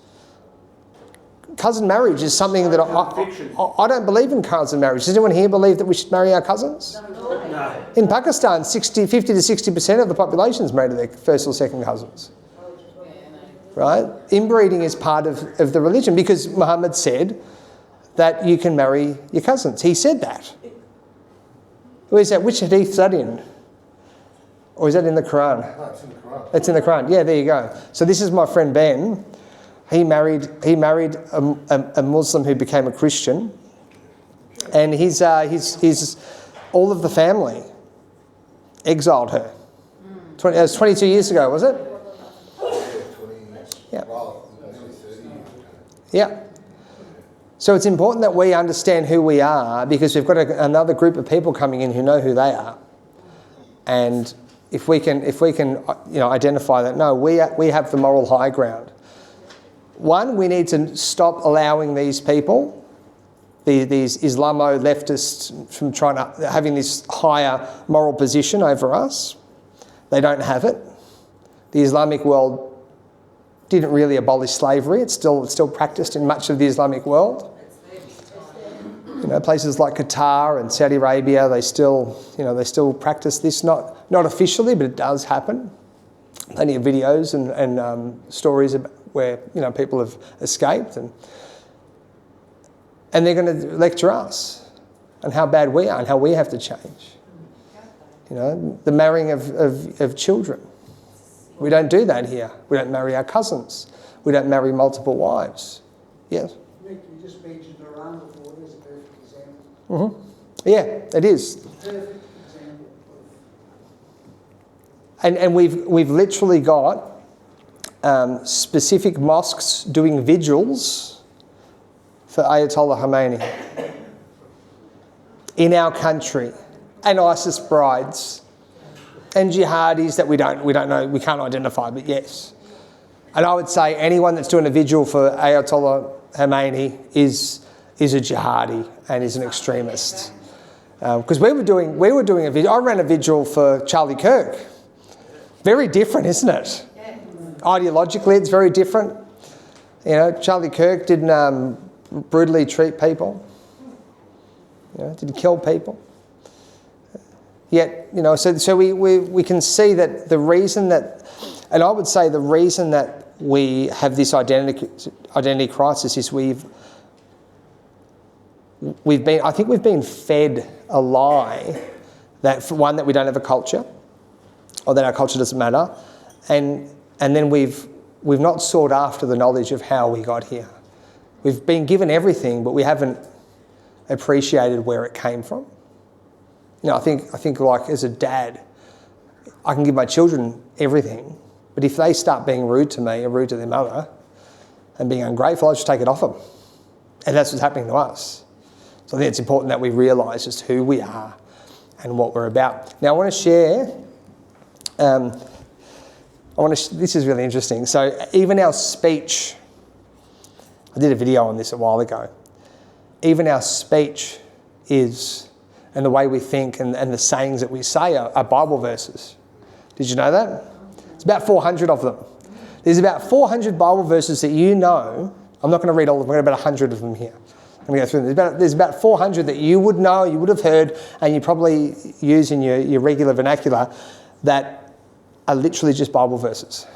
Cousin marriage is something that I don't believe in cousin marriage. Does anyone here believe that we should marry our cousins? No. In Pakistan, 50 to 60% of the population is married to their first or second cousins. Right? Inbreeding is part of the religion because Muhammad said that you can marry your cousins. He said that. Where's that? Which hadith is that in? Or is that in the Quran? No, it's in the Quran. It's in the Quran. Yeah, there you go. So this is my friend Ben. He married a Muslim who became a Christian, and he's all of the family exiled her. It was 22 years ago, was it? Yeah. Yeah. So it's important that we understand who we are because we've got another group of people coming in who know who they are, and if we can identify that, no, we have the moral high ground. One, we need to stop allowing these people, these Islamo-leftists, from having this higher moral position over us. They don't have it. The Islamic world didn't really abolish slavery. It's still practiced in much of the Islamic world. Places like Qatar and Saudi Arabia, they still practice this. Not officially, but it does happen. Plenty of videos and stories about where people have escaped, and they're going to lecture us on how bad we are and how we have to change. The marrying of children. We don't do that here. We don't marry our cousins. We don't marry multiple wives. Yes? Nick, you just mentioned Iran before. There's a perfect example. Mm-hmm. Yeah, it is. Perfect example. And we've literally got specific mosques doing vigils for Ayatollah Khomeini in our country, and ISIS brides, and jihadis that we don't know, we can't identify, but yes. And I would say anyone that's doing a vigil for Ayatollah Khomeini is a jihadi and is an extremist. Because we were doing a vigil. I ran a vigil for Charlie Kirk. Very different, isn't it? Ideologically, it's very different. Charlie Kirk didn't brutally treat people. Didn't kill people. Yet, so we can see that the reason that, and I would say the reason that we have this identity crisis is we've been fed a lie that, for one, that we don't have a culture, or that our culture doesn't matter, and then we've not sought after the knowledge of how we got here. We've been given everything, but we haven't appreciated where it came from. I think like as a dad, I can give my children everything, but if they start being rude to me or rude to their mother and being ungrateful, I just take it off them. And that's what's happening to us. So I think it's important that we realise just who we are and what we're about. Now I want to share... this is really interesting. So even our speech, I did a video on this a while ago. Even our speech is, and the way we think and the sayings that we say are Bible verses. Did you know that? It's about 400 of them. There's about 400 Bible verses that you know. I'm not going to read all of them. We've got about 100 of them here. I'm going to go through them. There's about 400 that you would know, you would have heard, and you probably use in your regular vernacular that are literally just Bible verses.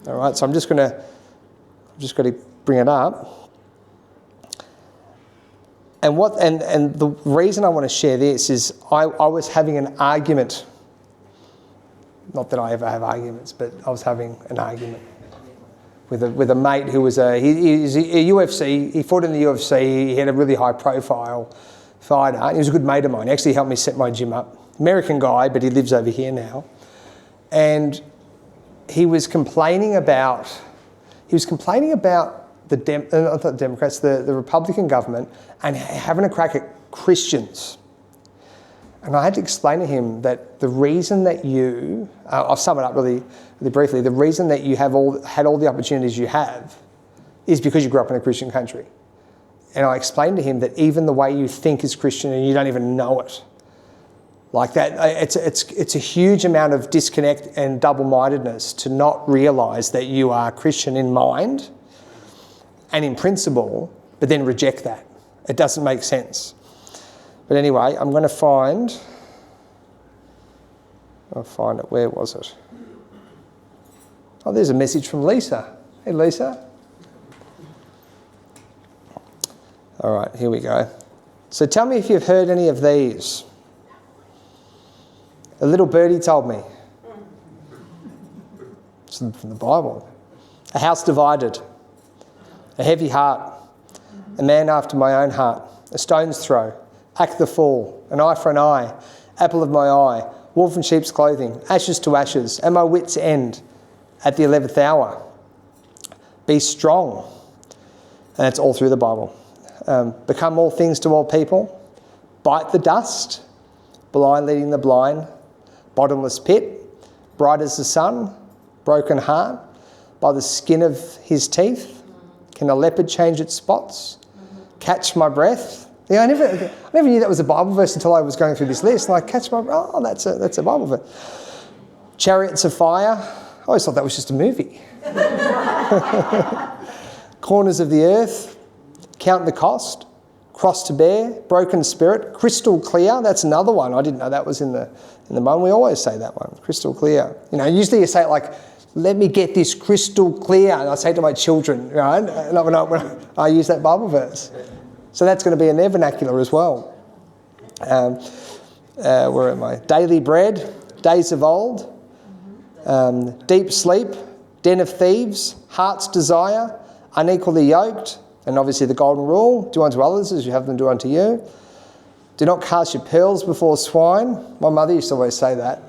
All right, so I'm just going to bring it up. And the reason I want to share this is I was having an argument. Not that I ever have arguments, but I was having an argument with a mate who was he's a UFC. He fought in the UFC. He had a really high profile fighter. He was a good mate of mine. He actually helped me set my gym up. American guy, but he lives over here now. And he was complaining about the Democrats, the Republican government, and having a crack at Christians. And I had to explain to him that the reason that I'll sum it up really, really briefly, the reason that you had all the opportunities you have is because you grew up in a Christian country. And I explained to him that even the way you think is Christian and you don't even know it, like that, it's a huge amount of disconnect and double-mindedness to not realise that you are Christian in mind and in principle, but then reject that. It doesn't make sense. But anyway, I'm going to find... I'll find it. Where was it? Oh, there's a message from Lisa. Hey, Lisa. All right, here we go. So tell me if you've heard any of these. A little birdie told me. It's from the Bible. A house divided. A heavy heart. A man after my own heart. A stone's throw. Act the fool. An eye for an eye. Apple of my eye. Wolf in sheep's clothing. Ashes to ashes. And my wit's end. At the 11th hour. Be strong. And that's all through the Bible. Become all things to all people. Bite the dust. Blind leading the blind. Bottomless pit. Bright as the sun. Broken heart. By the skin of his teeth. Can a leopard change its spots? Catch my breath. Yeah, I never knew that was a Bible verse until I was going through this list. Like, catch my breath. Oh, that's a Bible verse. Chariots of fire. I always thought that was just a movie. Corners of the earth. Count the cost. Cross to bear. Broken spirit. Crystal clear. That's another one. I didn't know that was in the Bible. We always say that one. Crystal clear. You know, usually you say it like, let me get this crystal clear. And I say it to my children, right? When I use that Bible verse. So that's going to be in their vernacular as well. Where am I? Daily bread, days of old, deep sleep, den of thieves, heart's desire, unequally yoked, and obviously the golden rule, do unto others as you have them do unto you. Do not cast your pearls before swine. My mother used to always say that.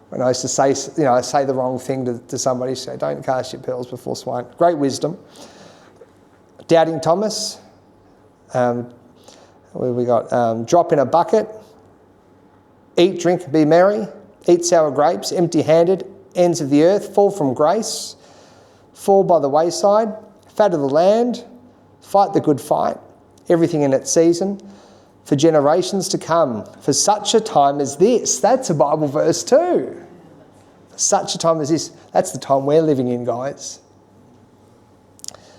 When I used to say, I say the wrong thing to somebody, she'd say, don't cast your pearls before swine. Great wisdom. Doubting Thomas. Where we got? Drop in a bucket. Eat, drink, be merry. Eat sour grapes, empty-handed. Ends of the earth, fall from grace. Fall by the wayside. Fat of the land. Fight the good fight. Everything in its season. For generations to come. For such a time as this. That's a Bible verse too. For such a time as this. That's the time we're living in, guys.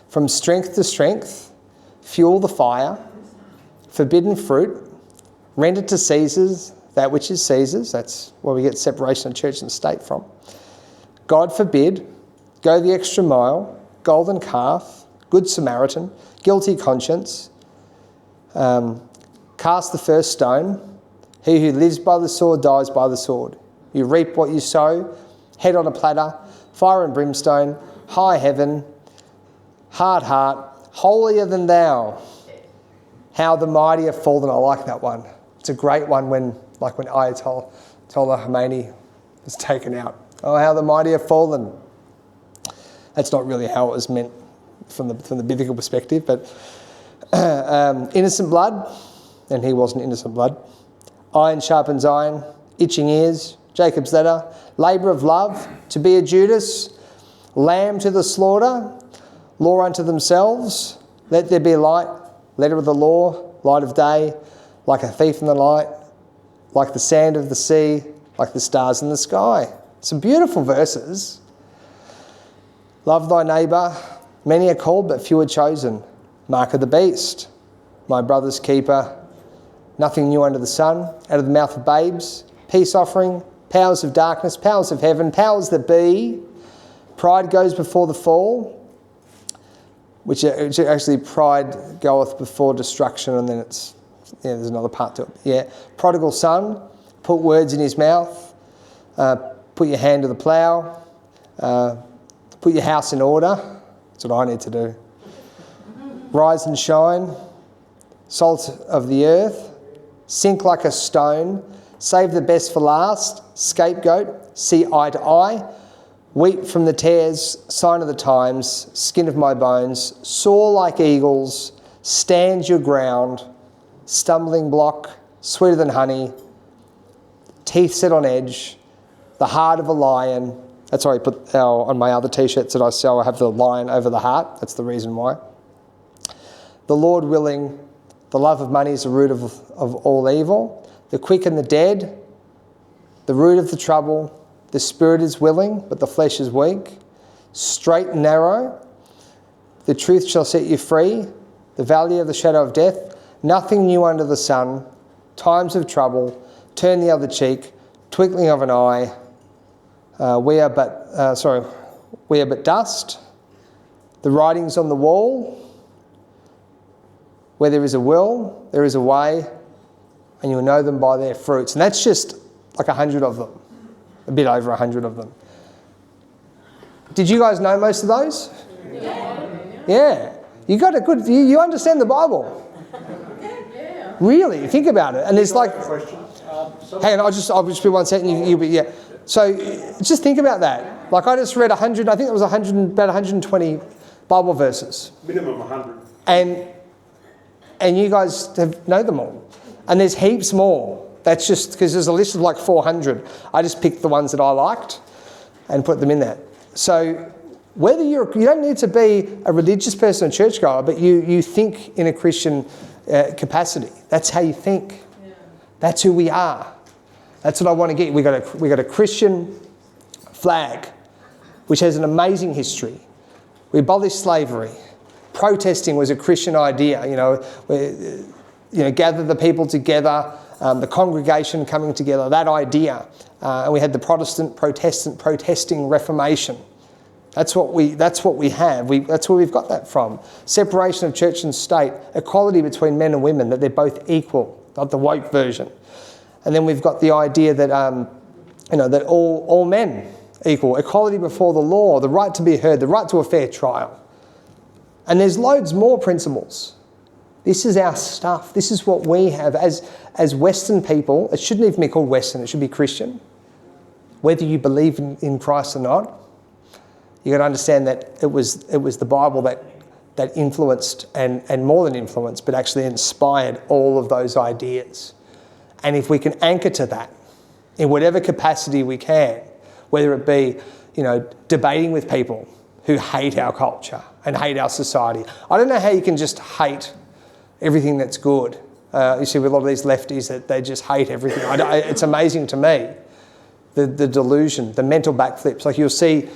From strength to strength. Fuel the fire. Forbidden fruit. Render to Caesar's that which is Caesar's. That's where we get separation of church and state from. God forbid. Go the extra mile. Golden calf. Good Samaritan. Guilty conscience. Cast the first stone. He who lives by the sword dies by the sword. You reap what you sow. Head on a platter. Fire and brimstone. High heaven. Hard heart. Holier than thou. How the mighty have fallen. I like that one. It's a great one when Ayatollah Khomeini was taken out. Oh, how the mighty have fallen. That's not really how it was meant from the biblical perspective, but innocent blood. And he wasn't innocent blood. Iron sharpens iron, itching ears, Jacob's ladder, labour of love, to be a Judas, lamb to the slaughter, law unto themselves, Let there be light, letter of the law, light of day, like a thief in the night, like the sand of the sea, like the stars in the sky. Some beautiful verses. Love thy neighbour. Many are called, but few are chosen. Mark of the beast. My brother's keeper. Nothing new under the sun. Out of the mouth of babes. Peace offering. Powers of darkness. Powers of heaven. Powers that be. Pride goes before the fall. Which actually pride goeth before destruction, and then it's, there's another part to it. Yeah. Prodigal son. Put words in his mouth. Put your hand to the plough. Put your house in order. That's what I need to do. Rise and shine. Salt of the earth. Sink like a stone. Save the best for last. Scapegoat. See eye to eye. Weep from the tears. Sign of the times. Skin of my bones. Soar like eagles. Stand your ground. Stumbling block. Sweeter than honey. Teeth set on edge. The heart of a lion. That's why I put on my other t-shirts that I sell, I have the lion over the heart. That's the reason why. The Lord willing, the love of money is the root of all evil. The quick and the dead, the root of the trouble. The spirit is willing, but the flesh is weak. Straight and narrow, the truth shall set you free. The valley of the shadow of death, nothing new under the sun. Times of trouble, turn the other cheek. Twinkling of an eye. We are but dust. The writings on the wall. Where there is a will, there is a way, and you'll know them by their fruits. And that's just like 100 of them, a bit over 100 of them. Did you guys know most of those? Yeah. You got a good. You understand the Bible. Yeah. Really, think about it. And there's like. Question. Hang on, I'll just be 1 second. You'll be, yeah. So just think about that. Like I just read 100, I think it was about 120 Bible verses. Minimum 100. And you guys know them all. And there's heaps more. That's just because there's a list of like 400. I just picked the ones that I liked and put them in there. So whether you don't need to be a religious person or churchgoer, but you think in a Christian capacity. That's how you think. Yeah. That's who we are. That's what I want to get. We got a Christian flag, which has an amazing history. We abolished slavery. Protesting was a Christian idea. Gather the people together, the congregation coming together. That idea, and we had the Protestant protesting Reformation. That's what we have. That's where we've got that from. Separation of church and state, equality between men and women, that they're both equal, not the woke version. And then we've got the idea that that all men equal, equality before the law, the right to be heard, the right to a fair trial. And there's loads more principles. This is our stuff. This is what we have as Western people. It shouldn't even be called Western. It should be Christian. Whether you believe in Christ or not, you got to understand that it was the Bible that influenced and more than influenced, but actually inspired all of those ideas. And if we can anchor to that in whatever capacity we can, whether it be, debating with people who hate our culture and hate our society. I don't know how you can just hate everything that's good. You see with a lot of these lefties that they just hate everything. It's amazing to me, the delusion, the mental backflips. Like you'll see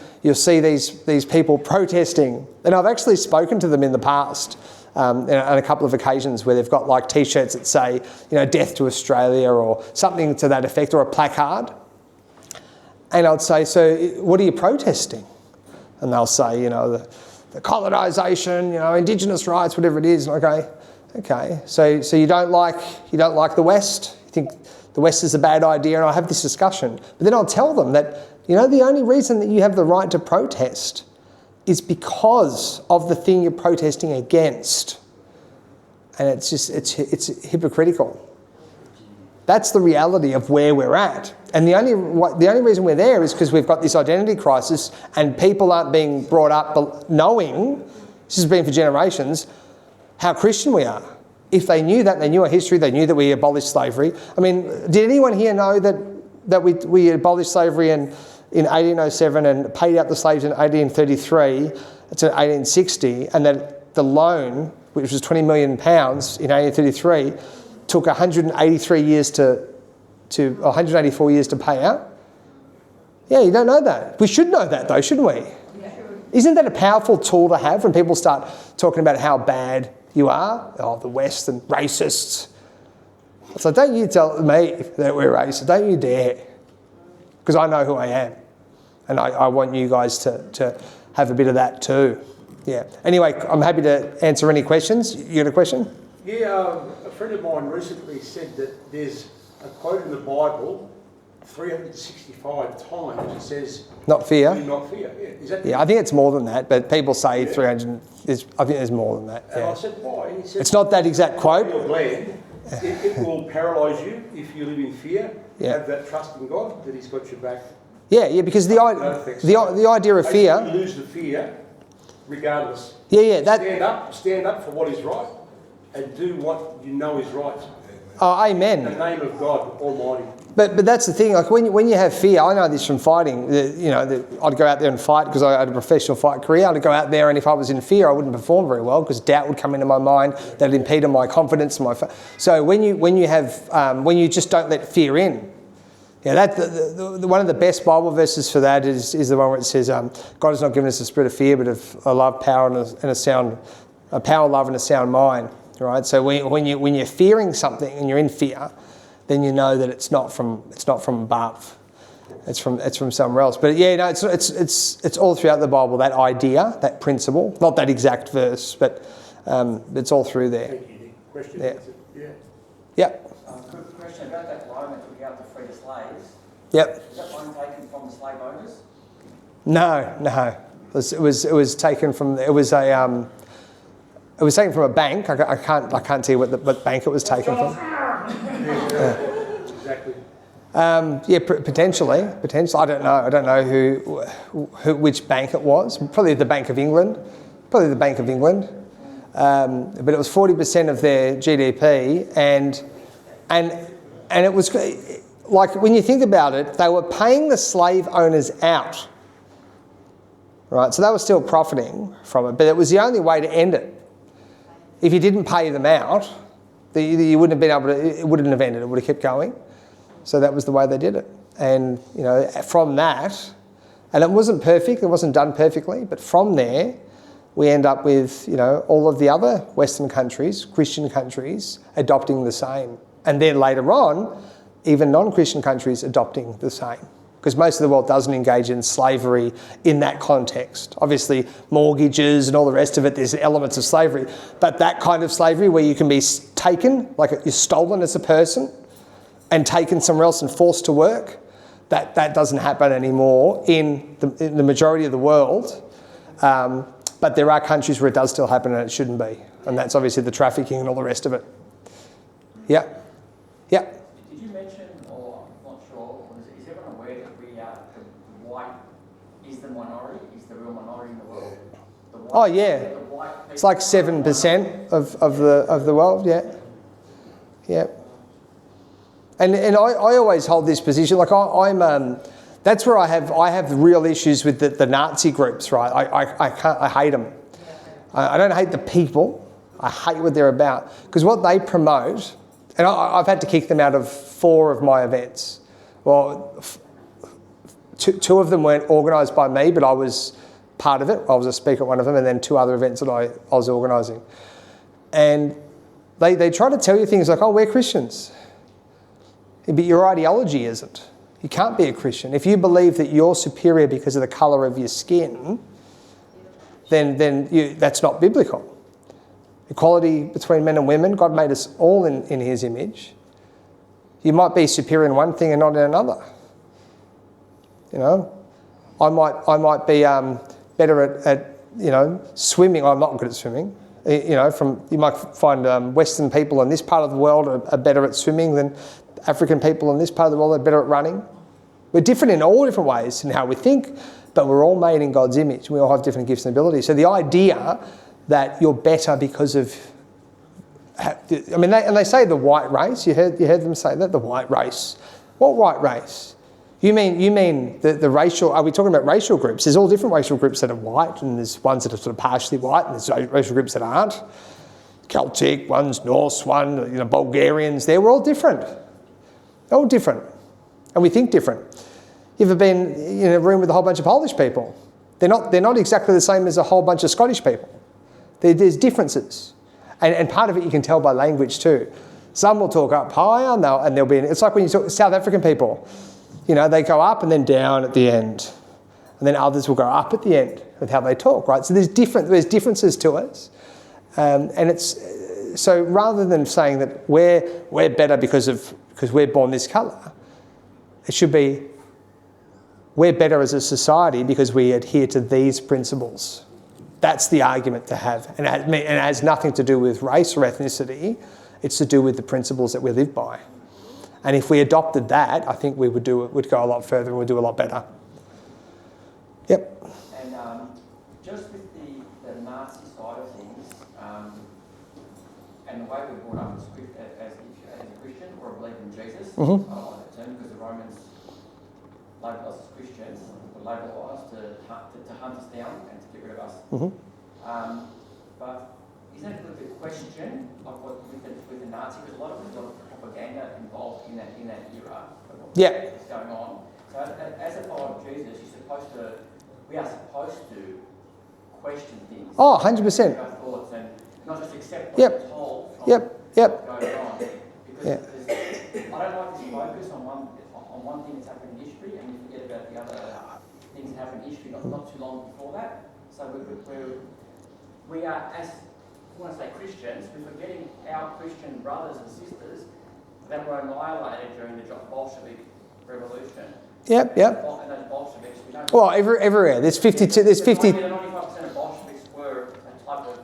these people protesting, and I've actually spoken to them in the past. On a couple of occasions where they've got like T-shirts that say, death to Australia or something to that effect, or a placard. And I'd say, so what are you protesting? And they'll say, the colonisation, Indigenous rights, whatever it is. And okay. So you don't like the West? You think the West is a bad idea? And I'll have this discussion. But then I'll tell them that, the only reason that you have the right to protest is because of the thing you're protesting against. And it's hypocritical. That's the reality of where we're at. And the only reason we're there is because we've got this identity crisis and people aren't being brought up knowing, this has been for generations, how Christian we are. If they knew that, they knew our history, they knew that we abolished slavery. I mean, did anyone here know that we abolished slavery in 1807 and paid out the slaves in 1833 to 1860, and that the loan which was £20 million in 1833, took 183 years or 184 years to pay out. Yeah, you don't know that. We should know that though, shouldn't we? Isn't that a powerful tool to have when people start talking about how bad you are? Oh, the West and racists. So don't you tell me that we're racist. Don't you dare. Because I know who I am. And I want you guys to have a bit of that too. Yeah. Anyway, I'm happy to answer any questions. You got a question? Yeah, a friend of mine recently said that there's a quote in the Bible 365 times it says, not fear. Do not fear. Yeah, is that I think it's more than that, but people say 300. I think there's more than that. And Yeah. I said, why? He said, It's not that exact quote. You're glad. It will paralyse you if you live in fear. Yeah. Have that trust in God that He's got your back. Yeah, because the idea of You fear. lose the fear regardless. Stand up for what is right and do what you know is right. Oh, amen. In the name of God Almighty. But that's the thing. Like when you have fear, I know this from fighting. I'd go out there and fight because I had a professional fight career. I'd go out there, and if I was in fear, I wouldn't perform very well because doubt would come into my mind. That'd impede on my confidence. So when you just don't let fear in, one of the best Bible verses for that is the one where it says, "God has not given us a spirit of fear, but of a love, power, and a power, love, and a sound mind." Right. So when you're fearing something and you're in fear, then you know that it's not from above. It's from somewhere else. But it's all throughout the Bible, that idea, that principle, not that exact verse, but it's all through there. Thank you, Nick. Question? Yeah. Yeah. Yep. Quick question about that line that took out to free the slaves. Yep. Is that line taken from the slave owners? No. It was taken from a bank. I can't tell you what bank it was taken from. Exactly. Potentially. I don't know which bank it was. Probably the Bank of England. But it was 40% of their GDP, and it was like, when you think about it, they were paying the slave owners out, right? So they were still profiting from it, but it was the only way to end it. If you didn't pay them out, you wouldn't have been able to. It wouldn't have ended. It would have kept going. So that was the way they did it. And from that, and it wasn't perfect. It wasn't done perfectly. But from there, we end up with all of the other Western countries, Christian countries, adopting the same. And then later on, even non-Christian countries adopting the same. Because most of the world doesn't engage in slavery in that context. Obviously, mortgages and all the rest of it, there's elements of slavery. But that kind of slavery where you can be taken, like you're stolen as a person, and taken somewhere else and forced to work, that doesn't happen anymore in the majority of the world. But there are countries where it does still happen and it shouldn't be. And that's obviously the trafficking and all the rest of it. Yeah. Did you mention, or I'm not sure, is everyone aware that the white is the minority, is the real minority in the world? Oh yeah, it's like 7% of the world. Yeah. And I always hold this position. Like I'm that's where I have real issues with the Nazi groups. Right, I hate them. I don't hate the people. I hate what they're about, because what they promote. And I've had to kick them out of 4 of my events. Well, two of them weren't organised by me, but I was part of it. I was a speaker at one of them, and then 2 other events that I was organising. And they try to tell you things like, oh, we're Christians. But your ideology isn't. You can't be a Christian. If you believe that you're superior because of the colour of your skin, then that's not biblical. Equality between men and women. God made us all in His image. You might be superior in one thing and not in another. I might be better at swimming. I'm not good at swimming. You might find Western people in this part of the world are better at swimming than African people in this part of the world are better at running. We're different in all different ways in how we think, but we're all made in God's image. We all have different gifts and abilities. So the idea that you're better because of, they say the white race. You heard them say that, the white race. What white race? You mean the racial? Are we talking about racial groups? There's all different racial groups that are white, and there's ones that are sort of partially white, and there's racial groups that aren't. Celtic, one's Norse, one, Bulgarians. We're all different. They're all different. And we think different. You ever been in a room with a whole bunch of Polish people? They're not exactly the same as a whole bunch of Scottish people. There's differences. And part of it you can tell by language too. Some will talk up higher and they'll be, it's like when you talk South African people, they go up and then down at the end. And then others will go up at the end with how they talk, right? So there's differences to us. And it's, so rather than saying that we're better because we're born this colour, it should be we're better as a society because we adhere to these principles. That's the argument to have. And it has nothing to do with race or ethnicity. It's to do with the principles that we live by. And if we adopted that, I think we'd go a lot further and we'd do a lot better. Yep. And just with the Nazi side of things, and the way we're brought up as a Christian or a believer in Jesus, I don't like that term because the Romans labelled us as Christians, or labelled us to hunt us down and to get rid of us. But isn't it a little bit of a question, like what with the Nazi, because a lot of propaganda involved in that era of what was going on. So as a follower of Jesus, we are supposed to question things. Oh, 100%. Our thoughts and not just accept what we're told from what goes on. Because I don't like this focus on one thing that's happened in history and we forget about the other things that happened in history not too long before that. So we are, as I want to say Christians, we're forgetting our Christian brothers and sisters that were annihilated during the Bolshevik Revolution. Yep. And those Bolsheviks, we don't. Well, everywhere. There's 52. There's 50. 95% of Bolsheviks were a type of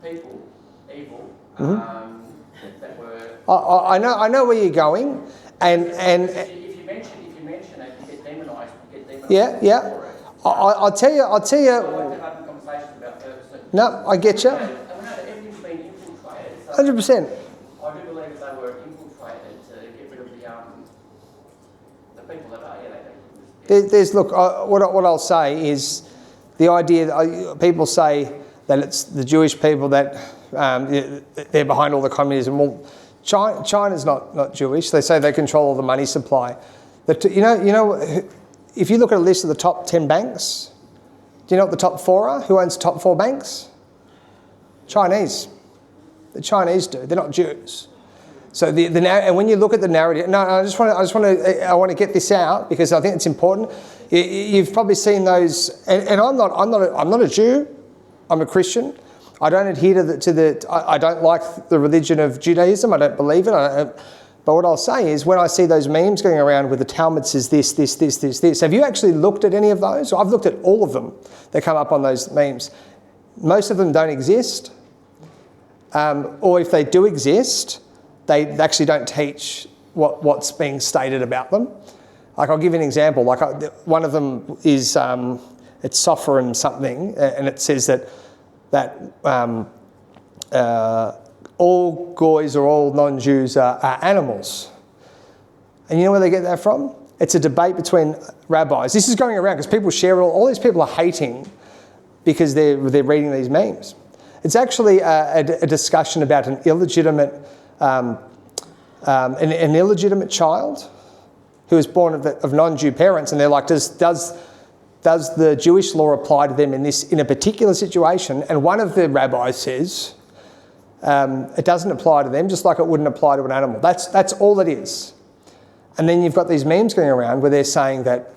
people, evil, that were. I know where you're going, and if you mention it, you get demonised. Yeah. For it. I'll tell you. I like to have conversations about certain. No, I get you. And we know that everything's been infiltrated. So 100%. I do believe that they were infiltrated to get rid of the people that are. There's look. What I'll say is the idea that people say that it's the Jewish people that they're behind all the communism. Well, China's not Jewish. They say they control all the money supply. If you look at a list of the top 10 banks, do you know what the top 4 are? Who owns the top 4 banks? Chinese. The Chinese do. They're not Jews. So and when you look at the narrative, I want to get this out because I think it's important. You've probably seen those, and I'm not a Jew. I'm a Christian. I don't adhere I don't like the religion of Judaism. I don't believe it. But what I'll say is when I see those memes going around with the Talmud says this, have you actually looked at any of those? I've looked at all of them that come up on those memes. Most of them don't exist. Or if they do exist, they actually don't teach what's being stated about them. Like I'll give you an example. Like one of them is it's Sophron something, and it says that all goys or all non-Jews are animals. And you know where they get that from? It's a debate between rabbis. This is going around because people share all these people are hating because they're reading these memes. It's actually a discussion about an illegitimate child who was born of non-Jew parents, and they're like, does the Jewish law apply to them in a particular situation? And one of the rabbis says it doesn't apply to them, just like it wouldn't apply to an animal. That's all it is. And then you've got these memes going around where they're saying that,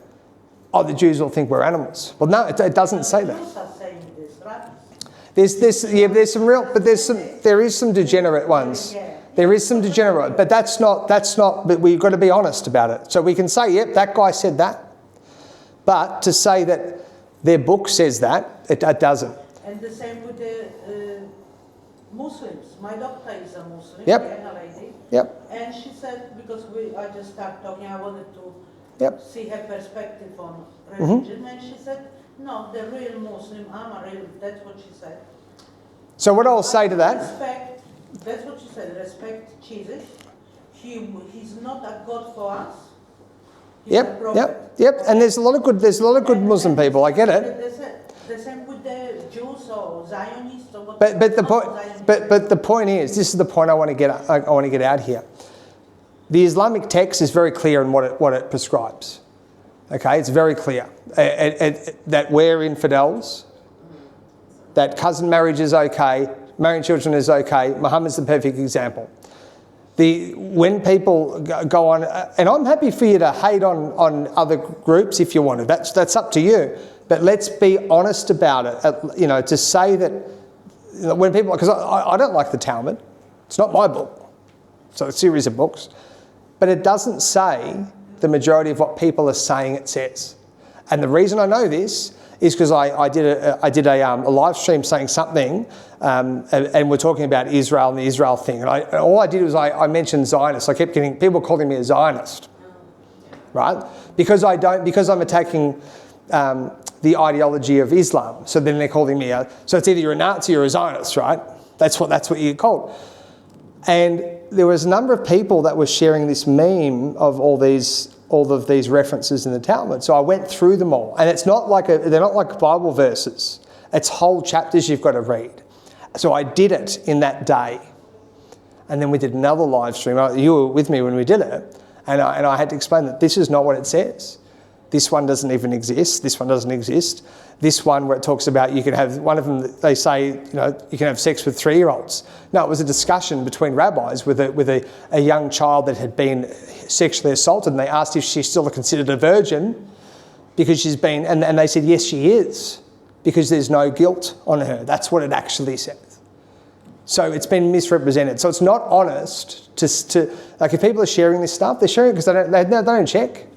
the Jews will think we're animals. Well, no, it doesn't say that. Jews are saying this, right? There's some real, but there is some degenerate ones. There is some degenerate, but that's not, but we've got to be honest about it. So we can say, yep, that guy said that. But to say that their book says that, it doesn't. And the same with the Muslims. My doctor is a Muslim, Yep. a lady. Yep. And she said, because I just started talking, I wanted to see her perspective on religion. And she said, no, the real Muslim, that's what she said. So what I'll say to that, Respect, that's what she said, respect Jesus. He's not a God for us. He's a prophet. Yep. And there's a lot of good Muslim people. I get it. That's it. The same with the Jews or Zionists or what? But the point is, this is the point I want to get out here. The Islamic text is very clear in what it prescribes. Okay, it's very clear that we're infidels, that cousin marriage is okay, marrying children is okay. Muhammad's the perfect example. When people go on, and I'm happy for you to hate on other groups if you want to. That's up to you. But let's be honest about it. You know, to say that when people, because I don't like the Talmud. It's not my book. It's a series of books, but it doesn't say the majority of what people are saying it says. And the reason I know this is because I did a live stream saying something, and we're talking about Israel and the Israel thing. And all I did was I mentioned Zionists. I kept getting people calling me a Zionist, right? Because I'm attacking the ideology of Islam. So then they're calling me so it's either you're a Nazi or a Zionist, right? That's what you get called. And there was a number of people that were sharing this meme of all of these references in the Talmud. So I went through them all, and they're not like Bible verses. It's whole chapters you've got to read. So I did it in that day, and then we did another live stream. You were with me when we did it, and I had to explain that this is not what it says. This one doesn't even exist. This one doesn't exist. This one where it talks about you can have, one of them, they say, you know, you can have sex with 3-year-olds. No, it was a discussion between rabbis with a young child that had been sexually assaulted, and they asked if she's still considered a virgin because she's been, and they said, yes, she is, because there's no guilt on her. That's what it actually says. So it's been misrepresented. So it's not honest to like, if people are sharing this stuff, they're sharing it because they don't check.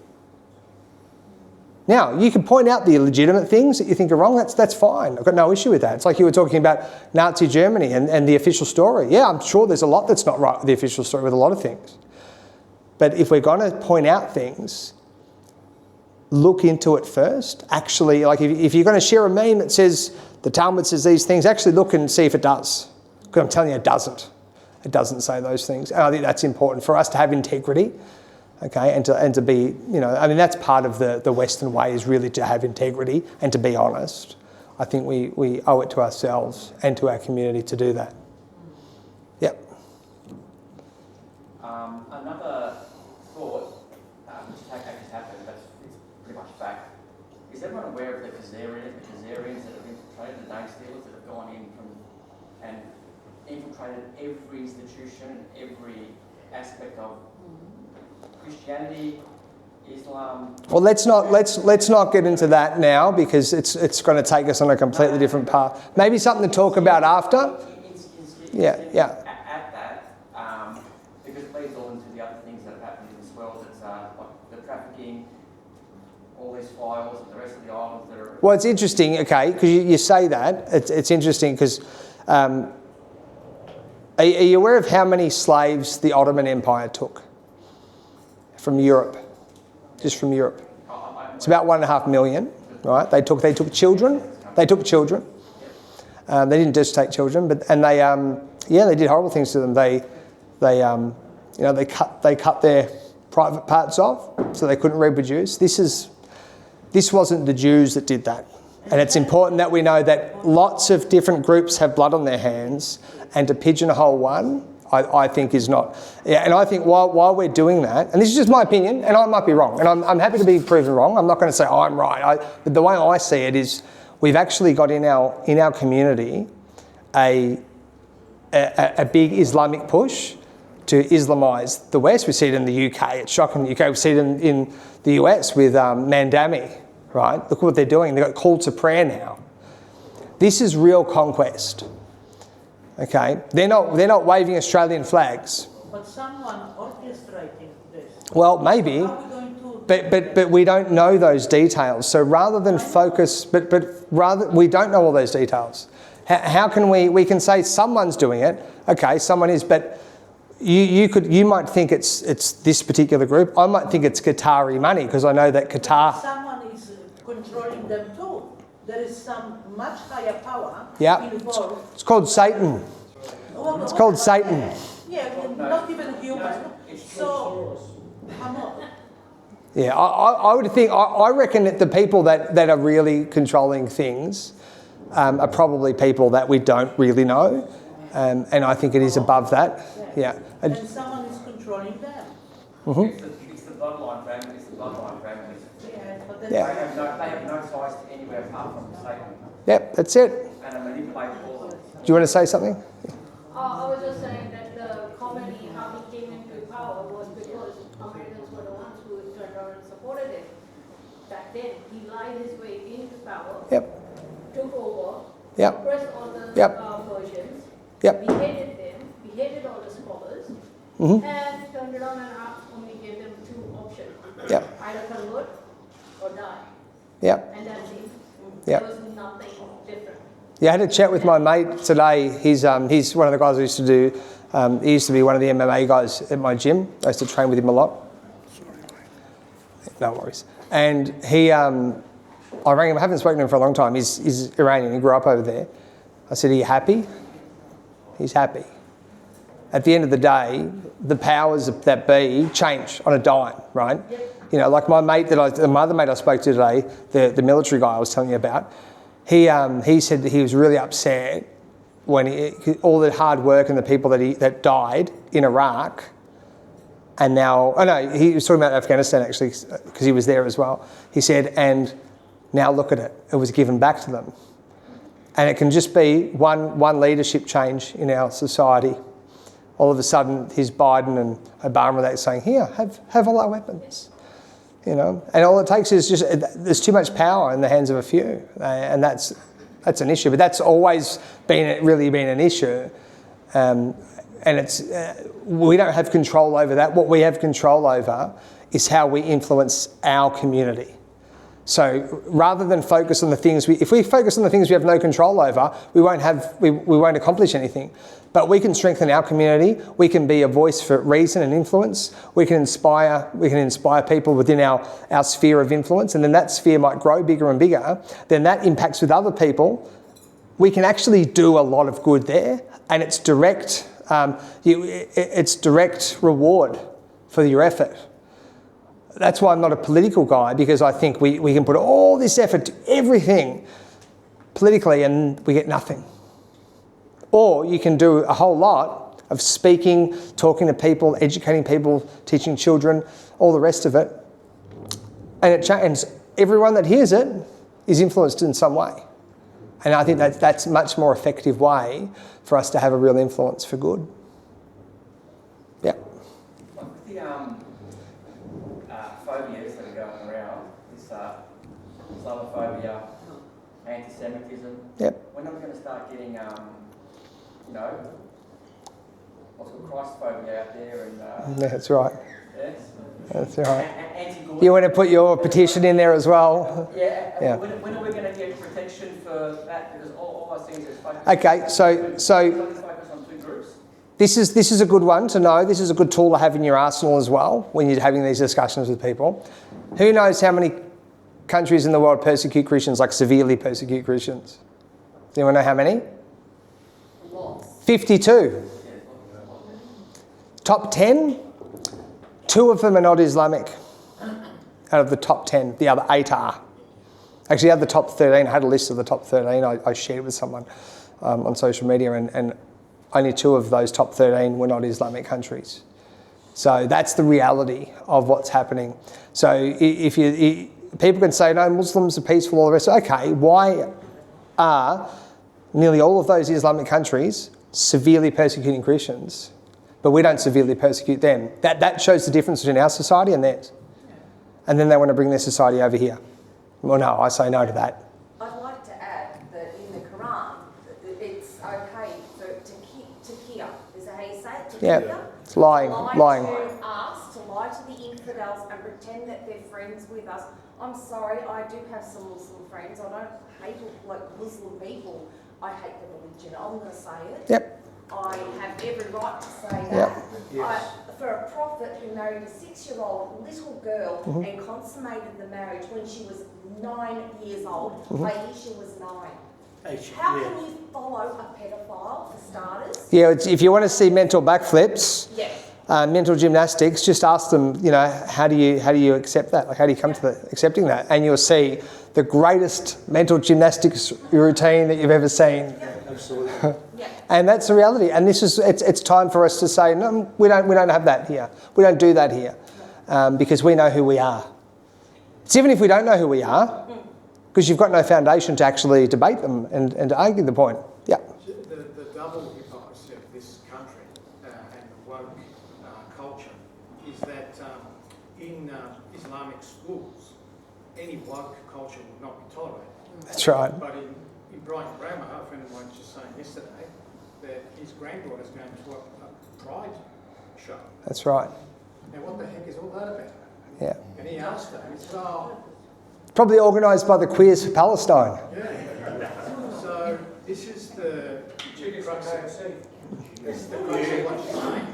Now, you can point out the illegitimate things that you think are wrong. That's fine. I've got no issue with that. It's like you were talking about Nazi Germany and the official story. Yeah, I'm sure there's a lot that's not right with the official story with a lot of things. But if we're going to point out things, look into it first. Actually, like if you're going to share a meme that says the Talmud says these things, actually look and see if it does. Because I'm telling you, it doesn't. It doesn't say those things. And I think that's important for us to have integrity. Okay, and to be, you know, I mean, that's part of the Western way, is really to have integrity and to be honest. I think we owe it to ourselves and to our community to do that. Yep. Another thought, which has happened, but it's pretty much fact. Is everyone aware of the Khazarians that have infiltrated, the name stealers that have gone in and infiltrated every institution, every aspect of Christianity, Islam? Well, let's not get into that now, because it's going to take us on a completely different path. Maybe something to talk about after. Yeah. At that, because it leads all into the other things that have happened in this world. It's like the trafficking, all these files, and the rest of the islands that are. Well, it's interesting, okay, because you say that. It's interesting because. Are you aware of how many slaves the Ottoman Empire took? From Europe, just from Europe. It's about 1.5 million, right? They took children. They took children. They didn't just take children, they did horrible things to them. They cut their private parts off so they couldn't reproduce. This wasn't the Jews that did that, and it's important that we know that lots of different groups have blood on their hands, and to pigeonhole one, I think is not. Yeah, and I think while we're doing that, and this is just my opinion, and I might be wrong, and I'm happy to be proven wrong. I'm not going to say, I'm right. But the way I see it is, we've actually got in our community a big Islamic push to Islamise the West. We see it in the UK. It's shocking. The UK. We see it in the US with Mandami, right? Look what they're doing. They've got calls to prayer now. This is real conquest. Okay, they're not waving Australian flags. But someone orchestrating this. Well, maybe, How are we going to... but we don't know those details. So rather than focus, but rather we don't know all those details. How can we can say someone's doing it? Okay, someone is, but you might think it's this particular group. I might think it's Qatari money, because I know that Qatar. Someone is controlling them too. There is some much higher power involved. It's called Satan. It's called Satan. Yeah, not even humans. So, come on. Yeah, I would think, I reckon that the people that are really controlling things are probably people that we don't really know, and I think it is above that. Yeah. And someone is controlling them. It's the bloodline family. It's the bloodline families. Yeah, but then They have no ties to anywhere apart from the state. Yep, that's it. And I manipulate all of it. Do you want to say something? I was just saying that the comedy, how he came into power was because Americans were the ones who turned around and supported him. Back then, he lied his way into power, took over, suppressed all the Persians, beheaded them, beheaded all the scholars, and turned around and only gave them two options. Either convert or die. And that's it. There was nothing different. Yeah, I had a chat with my mate today. He's one of the guys I used to do. He used to be one of the MMA guys at my gym. I used to train with him a lot. No worries. And he, I rang him. I haven't spoken to him for a long time. He's Iranian. He grew up over there. I said, "Are you happy?" He's happy. At the end of the day, the powers that be change on a dime, right? You know, like my mate the other mate I spoke to today, the military guy I was telling you about. He said that he was really upset when all the hard work and the people that died in Iraq, and now he was talking about Afghanistan actually because he was there as well. He said, and now look at it, it was given back to them, and it can just be one leadership change in our society. All of a sudden, here's Biden and Obama that saying, "Here, have all our weapons." You know, and all it takes is just there's too much power in the hands of a few, and that's an issue. But that's always really been an issue, and it's we don't have control over that. What we have control over is how we influence our community. So rather than focus on the things if we focus on the things we have no control over, we won't accomplish anything. But we can strengthen our community. We can be a voice for reason and influence. We can inspire people within our sphere of influence, and then that sphere might grow bigger and bigger. Then that impacts with other people. We can actually do a lot of good there, and it's direct. It's direct reward for your effort. That's why I'm not a political guy, because I think we can put all this effort to everything politically and we get nothing. Or you can do a whole lot of speaking, talking to people, educating people, teaching children, all the rest of it. And everyone that hears it is influenced in some way. And I think that's a much more effective way for us to have a real influence for good. Yeah. With the phobias that are going around, this Islamophobia, anti-Semitism, we're not going to start getting, what's called Christophobia out there. And, that's right. Yes. That's right. You want to put your petition in there as well? Yeah. When are we going to get protection for that? Because all I see is focus. Okay, so Focus on two groups. This is a good one to know. This is a good tool to have in your arsenal as well when you're having these discussions with people. Who knows how many countries in the world persecute Christians, like severely persecute Christians? Does anyone know how many? 52. Top 10, 2 of them are not Islamic. Out of the top 10, the other 8 are. Actually, out of the top 13, I had a list of the top 13. I shared it with someone on social media, and only 2 of those top 13 were not Islamic countries. So that's the reality of what's happening. So if people can say, no, Muslims are peaceful, all the rest. Okay, why are nearly all of those Islamic countries severely persecuting Christians, but we don't severely persecute them? That shows the difference between our society and theirs. And then they want to bring their society over here. Well, no, I say no to that. I'd like to add that in the Quran, it's okay to kill. Is that how you say it? To kill? It's lying. To us, to lie to the infidels and pretend that they're friends with us. I'm sorry, I do have some Muslim friends. I don't hate Muslim people. I hate the religion. I'm going to say it. Yep. I have every right to say that. Yep. Yes. For a prophet who married a 6-year-old little girl and consummated the marriage when she was 9 years old, Aisha was 9. How can you follow a pedophile, for starters? Yeah, if you want to see mental backflips, mental gymnastics, just ask them, how do you accept that? Like, how do you come to accepting that? And you'll see the greatest mental gymnastics routine that you've ever seen. Absolutely. And that's the reality. And it's time for us to say, no, we don't have that here. We don't do that here, because we know who we are. It's even if we don't know who we are, because you've got no foundation to actually debate them and to argue the point. Yeah. The double hypocrisy of this country and the woke culture is that in Islamic schools, any woke culture would not be tolerated. That's right. But in Brighton Grammar, a friend of mine was just saying yesterday that his granddaughter's going to a pride show. That's right. Now, what the heck is all that about? Yeah. And he asked her, he said, oh, Probably organised by the Queers for Palestine. yeah. So this is the crux of this is the crux of what she's saying.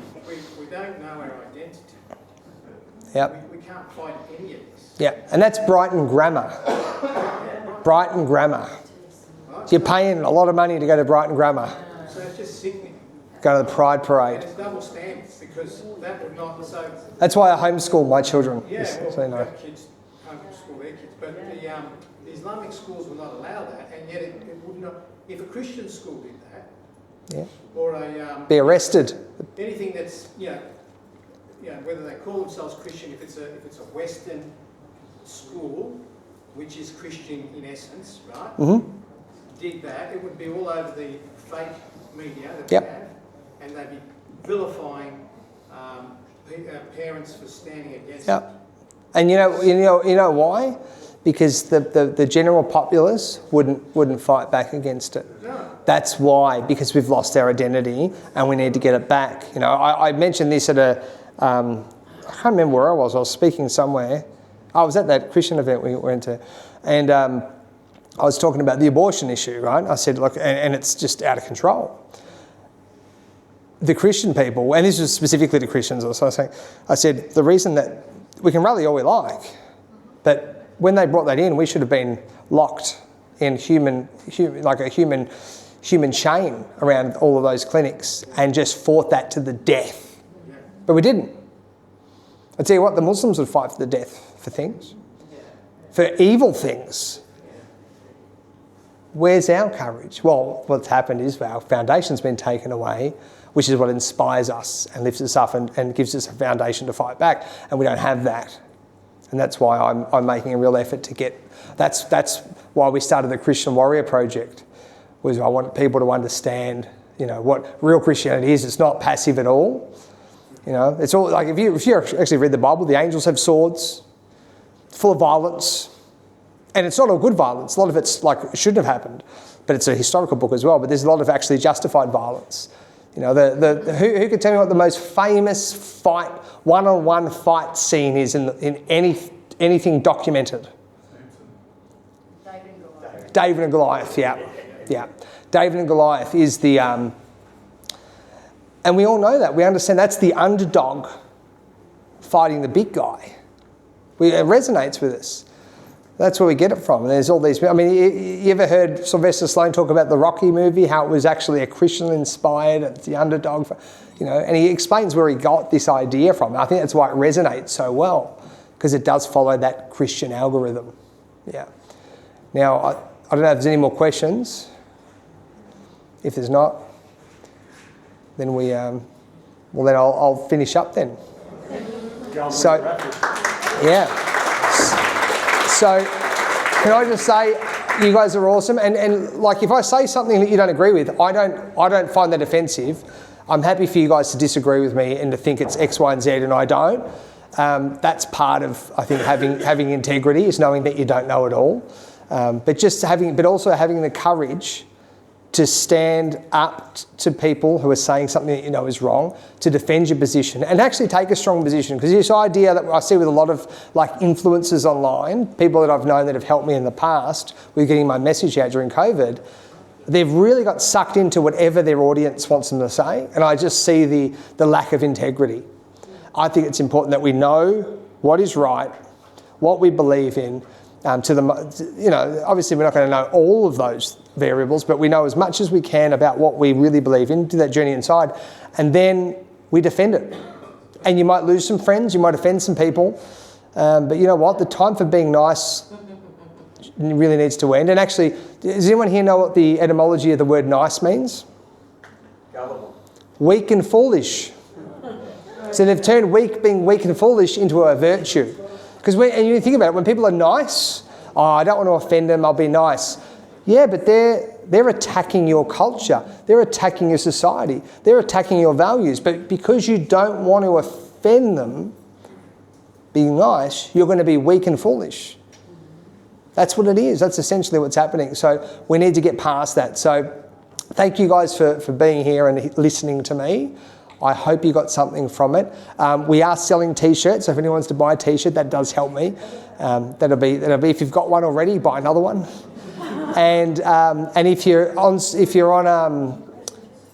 We don't know our identity. Yep. We can't fight any of this. Yeah, and that's Brighton Grammar. Brighton Grammar. You're paying a lot of money to go to Brighton Grammar. So it's just sickening. Go to the Pride And Parade. it's double standards because that would not. So That's why I homeschool my children. yeah, so well, you know. kids homeschool their kids, but the Islamic schools will not allow that, and yet it would not. If a Christian school did that, Yeah. or a Be arrested. anything that's whether they call themselves Christian, if it's a Western school, which is Christian in essence, right? Mm-hmm. Did that, it would be all over the fake media that Yep. we have, and they'd be vilifying parents for standing against it. Yep. And you know why? Because the general populace wouldn't fight back against it. No. That's why, because we've lost our identity and we need to get it back. You know, I mentioned this at I can't remember where I was speaking somewhere. I was at that Christian event we went to, and I was talking about the abortion issue, right? I said, look, and it's just out of control. The Christian people, and this was specifically to Christians, I said, the reason that we can rally all we like, but when they brought that in, we should have been locked in human chain around all of those clinics and just fought that to the death. But we didn't. I tell you what, the Muslims would fight for the death for things, for evil things. Where's our courage? Well, what's happened is our foundation's been taken away, which is what inspires us and lifts us up and gives us a foundation to fight back, and we don't have that. And that's why I'm making a real effort to get. That's why we started the Christian Warrior Project. Was I want people to understand, what real Christianity is. It's not passive at all. It's all like if you actually read the Bible, the angels have swords, full of violence, and it's not all good violence. A lot of it's like it shouldn't have happened, but it's a historical book as well. But there's a lot of actually justified violence. Who could tell me what the most famous one-on-one fight scene is in anything documented? David and Goliath. Yeah. David and Goliath is the, and we all know that. We understand that's the underdog fighting the big guy. It resonates with us. That's where we get it from. And there's all these. I mean, you ever heard Sylvester Stallone talk about the Rocky movie? How it was actually a Christian-inspired. It's the underdog, and he explains where he got this idea from. I think that's why it resonates so well, because it does follow that Christian algorithm. Yeah. Now, I don't know if there's any more questions. If there's not, then then I'll finish up then. So, yeah. So, can I just say, you guys are awesome. And like, if I say something that you don't agree with, I don't find that offensive. I'm happy for you guys to disagree with me and to think it's X, Y, and Z, and I don't. That's part of, I think, having integrity, is knowing that you don't know it all. But also having the courage to stand up to people who are saying something that you know is wrong, to defend your position and actually take a strong position. Because this idea that I see with a lot of influencers online, people that I've known that have helped me in the past with getting my message out during COVID, they've really got sucked into whatever their audience wants them to say. And I just see the lack of integrity. I think it's important that we know what is right, what we believe in. Obviously we're not going to know all of those variables, but we know as much as we can about what we really believe in, do that journey inside, and then we defend it. And you might lose some friends, you might offend some people, but you know what? The time for being nice really needs to end. And actually, does anyone here know what the etymology of the word nice means? Gullible. Weak and foolish. So they've turned being weak and foolish into a virtue. Because and you think about it, when people are nice, oh, I don't want to offend them, I'll be nice. Yeah, but they're attacking your culture. They're attacking your society. They're attacking your values. But because you don't want to offend them, being nice, you're going to be weak and foolish. That's what it is. That's essentially what's happening. So we need to get past that. So thank you guys for being here and listening to me. I hope you got something from it. We are selling T-shirts, so if anyone wants to buy a T-shirt, that does help me. That'll be if you've got one already, buy another one. And if you're on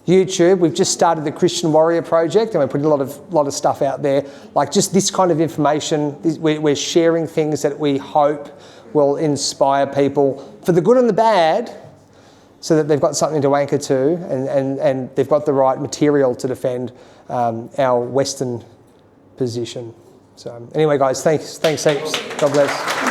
YouTube, we've just started the Christian Warrior Project, and we're putting a lot of stuff out there, like just this kind of information. We're sharing things that we hope will inspire people for the good and the bad, so that they've got something to anchor to, and they've got the right material to defend our Western position. So anyway, guys, thanks heaps. God bless.